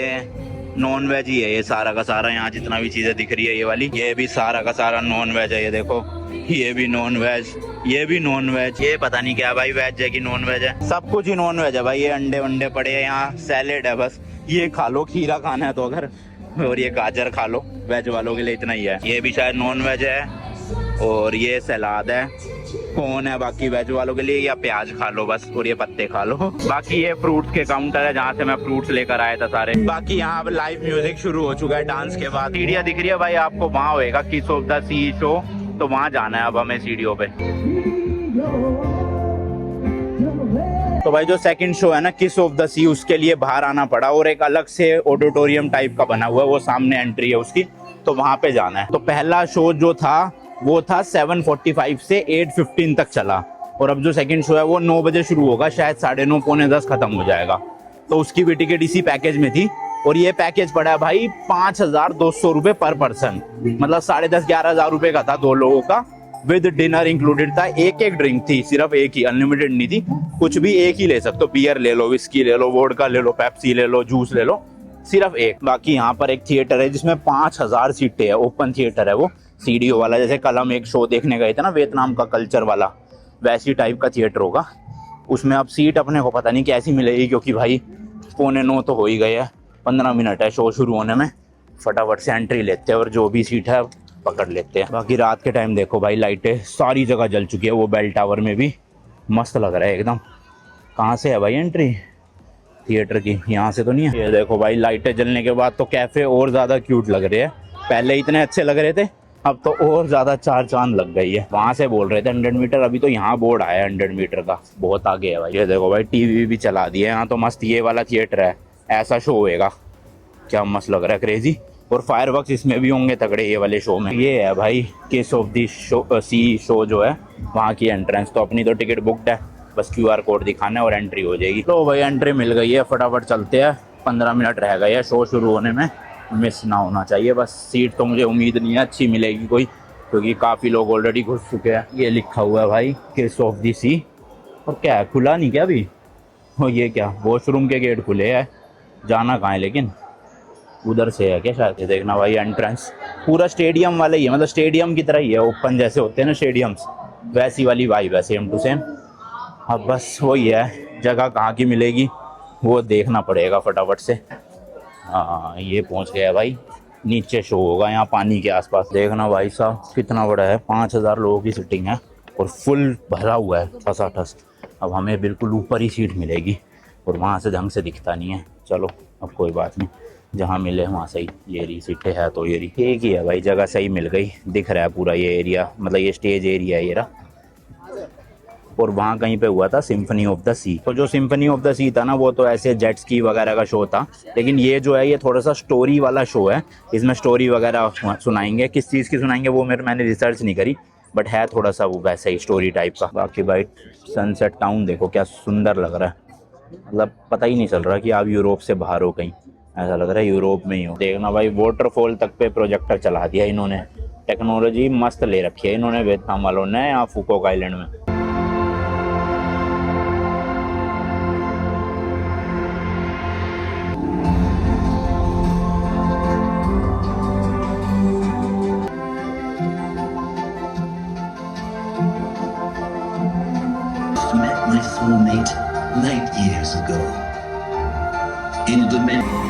नॉन वेज ही है ये सारा का सारा। यहाँ जितना भी चीजें दिख रही है ये वाली, ये भी सारा का सारा नॉन वेज है। ये देखो, ये भी नॉन वेज, ये भी नॉन वेज। ये पता नहीं क्या भाई, वेज है कि नॉन वेज है, सब कुछ ही नॉन वेज है भाई। ये अंडे वंडे पड़े हैं, यहाँ सैलेड है बस, ये खा लो। खीरा खाना है तो अगर, और ये गाजर खा लो। वेज वालों के लिए इतना ही है। ये भी शायद नॉन वेज है, और ये सलाद है। कौन है बाकी वेज वालों के लिए, या प्याज खा लो बस, और ये पत्ते खा लो। बाकी ये फ्रूट्स के काउंटर है जहाँ से मैं फ्रूट्स लेकर आया था सारे। बाकी यहाँ पे लाइव म्यूजिक शुरू हो चुका है डांस के बाद। सीढ़ियाँ दिख रही है भाई आपको, वहाँ होएगा किस ऑफ द सी शो, तो वहाँ जाना है अब हमें सीढ़ियों पे। तो भाई जो सेकंड शो है ना किस ऑफ द सी, उसके लिए बाहर आना पड़ा और एक अलग से ऑडिटोरियम टाइप का बना हुआ है, वो सामने एंट्री है उसकी, तो वहां पे जाना है। तो पहला शो जो था वो था 7:45 से 8:15 तक चला, और अब जो सेकंड शो है वो 9 बजे शुरू होगा, शायद 9:30 पौने 10 खत्म हो जाएगा। तो उसकी भी टिकट इसी पैकेज में थी, और ये पैकेज पड़ा है भाई 5,200 रुपये पर पर्सन, मतलब 10,500-11,000 रुपये का था 2 लोगों का, विद डिनर इंक्लूडेड था। एक एक ड्रिंक थी, सिर्फ एक ही, अनलिमिटेड नहीं थी, कुछ भी एक ही ले सकते हो, बियर ले लो, विस्की ले लो, वोडका ले लो, पेप्सी ले लो, जूस ले लो, सिर्फ एक। बाकी यहाँ पर एक थिएटर है जिसमें 5,000 सीटें है, ओपन थिएटर है वो, सीडीओ वाला, जैसे कल हम एक शो देखने गए थे ना वियतनाम का कल्चर वाला, वैसी टाइप का थिएटर होगा। उसमें अब सीट अपने को पता नहीं कैसी मिलेगी, क्योंकि भाई 8:45 तो हो ही गए हैं, 15 मिनट है शो शुरू होने में, फटाफट से एंट्री लेते हैं और जो भी सीट है पकड़ लेते हैं। बाकी रात के टाइम देखो भाई लाइटें सारी जगह जल चुकी है, वो बेल टावर में भी मस्त लग रहा है एकदम। कहाँ से है भाई एंट्री थिएटर की? यहाँ से तो नहीं है। ये देखो भाई लाइटें जलने के बाद तो कैफे और ज़्यादा क्यूट लग रहे हैं, पहले इतने अच्छे लग रहे थे, अब तो और ज़्यादा चार चांद लग गई है। वहाँ से बोल रहे थे 100 मीटर, अभी तो यहाँ बोर्ड आया 100 मीटर का, बहुत आगे है भाई। ये देखो भाई टीवी भी चला दिए यहाँ, तो मस्त ये वाला थिएटर है, ऐसा शो होएगा, क्या मस्त लग रहा है, क्रेजी। और फायरवर्क्स इसमें भी होंगे तगड़े ये वाले शो में। ये है भाई किस ऑफ दी सी शो जो है, वहाँ की एंट्रेंस। तो अपनी तो टिकट बुकड है, बस QR कोड दिखाना है और एंट्री हो जाएगी। तो भाई एंट्री मिल गई है, फटाफट चलते हैं, 15 मिनट रह गए हैं शो शुरू होने में, मिस ना होना चाहिए बस। सीट तो मुझे उम्मीद नहीं है अच्छी मिलेगी कोई, क्योंकि काफ़ी लोग ऑलरेडी घुस चुके हैं। ये लिखा हुआ है भाई किस ऑफ दी सी, और क्या है, खुला नहीं क्या अभी? हो ये क्या, वॉशरूम के गेट खुले हैं, जाना कहाँ है लेकिन? उधर से है क्या शायद? ये देखना भाई एंट्रेंस पूरा स्टेडियम वाला ही है, मतलब स्टेडियम की तरह ही है, ओपन जैसे होते हैं ना स्टेडियम्स, वैसी वाली वाइब है, सेम टू सेम। अब बस वही है, जगह कहाँ की मिलेगी वो देखना पड़ेगा फटाफट से। हाँ ये पहुँच गया भाई, नीचे शो होगा यहाँ पानी के आसपास। देखना भाई साहब कितना बड़ा है, 5,000 लोगों की सीटिंग है और फुल भरा हुआ है ठसाठस। अब हमें बिल्कुल ऊपर ही सीट मिलेगी और वहाँ से ढंग से दिखता नहीं है, चलो अब कोई बात नहीं, जहाँ मिले वहाँ सही। ये रही सीटें है तो ये रही, ठीक ही है भाई, जगह सही मिल गई, दिख रहा है पूरा ये एरिया, मतलब ये स्टेज एरिया है ये रहा। और वहाँ कहीं पे हुआ था सिम्फनी ऑफ द सी, तो जो सिम्फनी ऑफ द सी था ना वो तो ऐसे जेट स्की वगैरह का शो था, लेकिन ये जो है ये थोड़ा सा स्टोरी वाला शो है, इसमें स्टोरी वगैरह सुनाएंगे। किस चीज़ की सुनाएंगे वो मैंने रिसर्च नहीं करी, बट है थोड़ा सा वो वैसे ही स्टोरी टाइप का। बाकी भाई सनसेट टाउन देखो क्या सुंदर लग रहा है, मतलब पता ही नहीं चल रहा कि आप यूरोप से बाहर हो कहीं, ऐसा लग रहा है यूरोप में ही हो। देखना भाई वाटरफॉल तक पे प्रोजेक्टर चला दिया इन्होंने, टेक्नोलॉजी मस्त ले रखी है इन्होंने वियतनाम वालों ने यहाँ फूकोक आइलैंड में। Met my soulmate light years ago. In a dimension.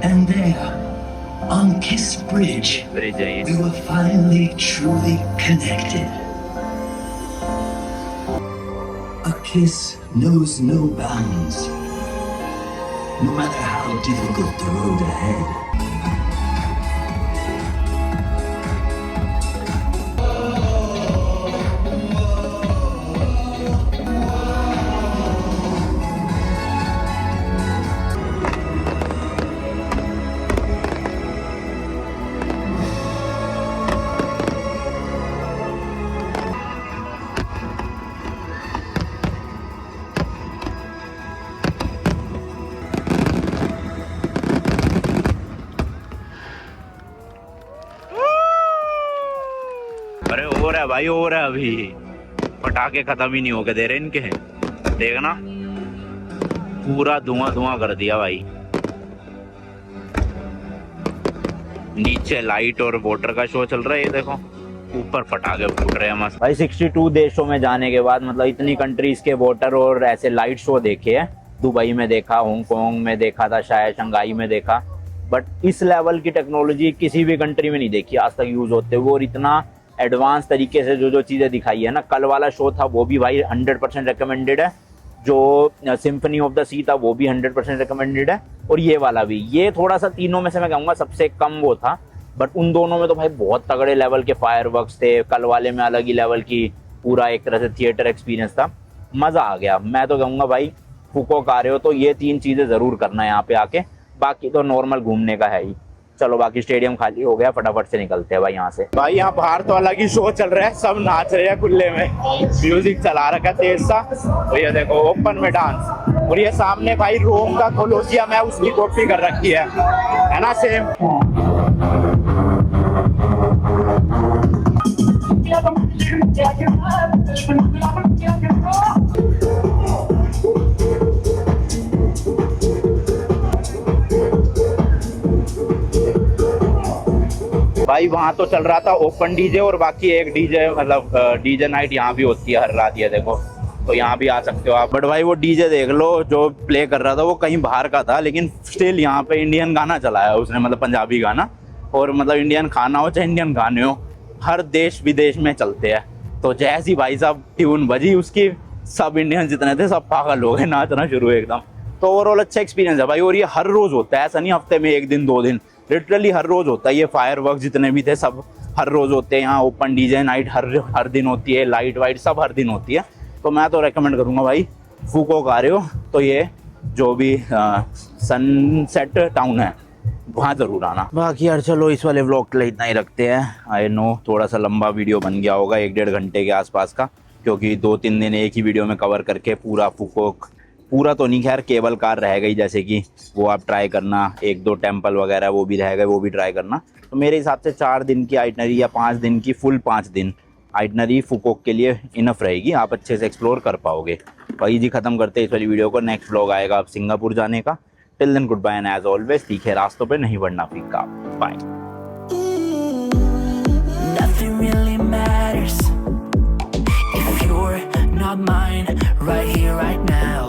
And there, on Kiss Bridge, we were finally truly connected. A kiss knows no bounds, no matter how difficult the road ahead. है भाई, और है अभी, पटाखे खत्म ही नहीं होके दे रहे इनके। देखना पूरा धुआं धुआं कर दिया भाई। नीचे लाइट और वाटर का शो चल रहा है, ये देखो ऊपर पटाखे फूट रहे हैं मस्त भाई। 62 देशों में जाने के बाद मतलब इतनी कंट्रीज के वाटर और ऐसे लाइट शो देखे हैं। दुबई में देखा, हांगकांग में देखा था, शायद शंघाई में देखा, बट इस लेवल की टेक्नोलॉजी किसी भी कंट्री में नहीं देखी आज तक यूज होते हुए। और इतना एडवांस तरीके से जो जो चीजें दिखाई है ना, कल वाला शो था वो भी भाई 100% रिकमेंडेड है। जो सिम्फनी ऑफ द सी था वो भी 100% रिकमेंडेड है, और ये वाला भी। ये थोड़ा सा तीनों में से मैं कहूँगा सबसे कम वो था, बट उन दोनों में तो भाई बहुत तगड़े लेवल के फायरवर्क्स थे। कल वाले में अलग ही लेवल की पूरा एक तरह से थिएटर एक्सपीरियंस था, मजा आ गया। मैं तो कहूँगा भाई फुकोक आ रहे हो तो ये 3 चीजें जरूर करना है यहाँ पे आके, बाकी तो नॉर्मल घूमने का है ही। चलो बाकी स्टेडियम खाली हो गया, फटाफट से निकलते हैं भाई यहाँ से। भाई यहाँ बाहर तो अलग ही शो चल रहा है, सब नाच रहे हैं खुले में, म्यूजिक चला रखा है तेज सा। तो ये देखो ओपन में डांस, और ये सामने भाई रोम का कोलोसियम है, उसकी कॉपी कर रखी है ना सेम। भाई वहाँ तो चल रहा था ओपन डीजे, और बाकी एक डीजे मतलब डीजे नाइट यहाँ भी होती है हर रात, ये देखो। तो यहाँ भी आ सकते हो आप। बट भाई वो डीजे देख लो जो प्ले कर रहा था वो कहीं बाहर का था, लेकिन स्टिल यहाँ पे इंडियन गाना चलाया उसने, मतलब पंजाबी गाना। और मतलब इंडियन खाना हो चाहे इंडियन गाने हो, हर देश विदेश में चलते हैं। तो जैसी भाई साहब ट्यून बजी उसकी, सब इंडियन जितने थे सब पागल हो गए, नाचना शुरू एकदम। तो ओवरऑल अच्छा एक्सपीरियंस है भाई। और ये हर रोज होता है, ऐसा नहीं हफ्ते में 1 दिन 2 दिन, लिटरली हर रोज होता है। ये फायरवर्क्स जितने भी थे सब हर रोज होते हैं यहाँ। ओपन डीजे नाइट हर दिन होती है, लाइट वाइट सब हर दिन होती है। तो मैं तो रेकमेंड करूँगा भाई, फुकोक आ रहे हो तो ये जो भी सनसेट टाउन है वहाँ जरूर आना। बाकी यार चलो इस वाले व्लॉग के लिए इतना ही रखते हैं। आई नो थोड़ा सा लंबा वीडियो बन गया होगा, 1-1.5 घंटे के आसपास का, क्योंकि 2-3 दिन एक ही वीडियो में कवर करके पूरा फुकोक, पूरा तो नहीं खैर, केबल कार रह गई जैसे कि वो आप ट्राई करना, 1-2 टेम्पल वगैरह वो भी रह गए, वो भी ट्राई करना। तो मेरे हिसाब से 4 दिन की आइटनरी या 5 दिन की, फुल 5 दिन आइटनरी फुकोक के लिए इनफ रहेगी, आप अच्छे से एक्सप्लोर कर पाओगे। भाई जी खत्म करते हैं इस वाली वीडियो को। नेक्स्ट व्लॉग आएगा अब सिंगापुर जाने का। Till then goodbye and as always तीखे रास्तों पे नहीं बढ़ना फीका। Bye. Nothing really matters if you're not mine right here, right now.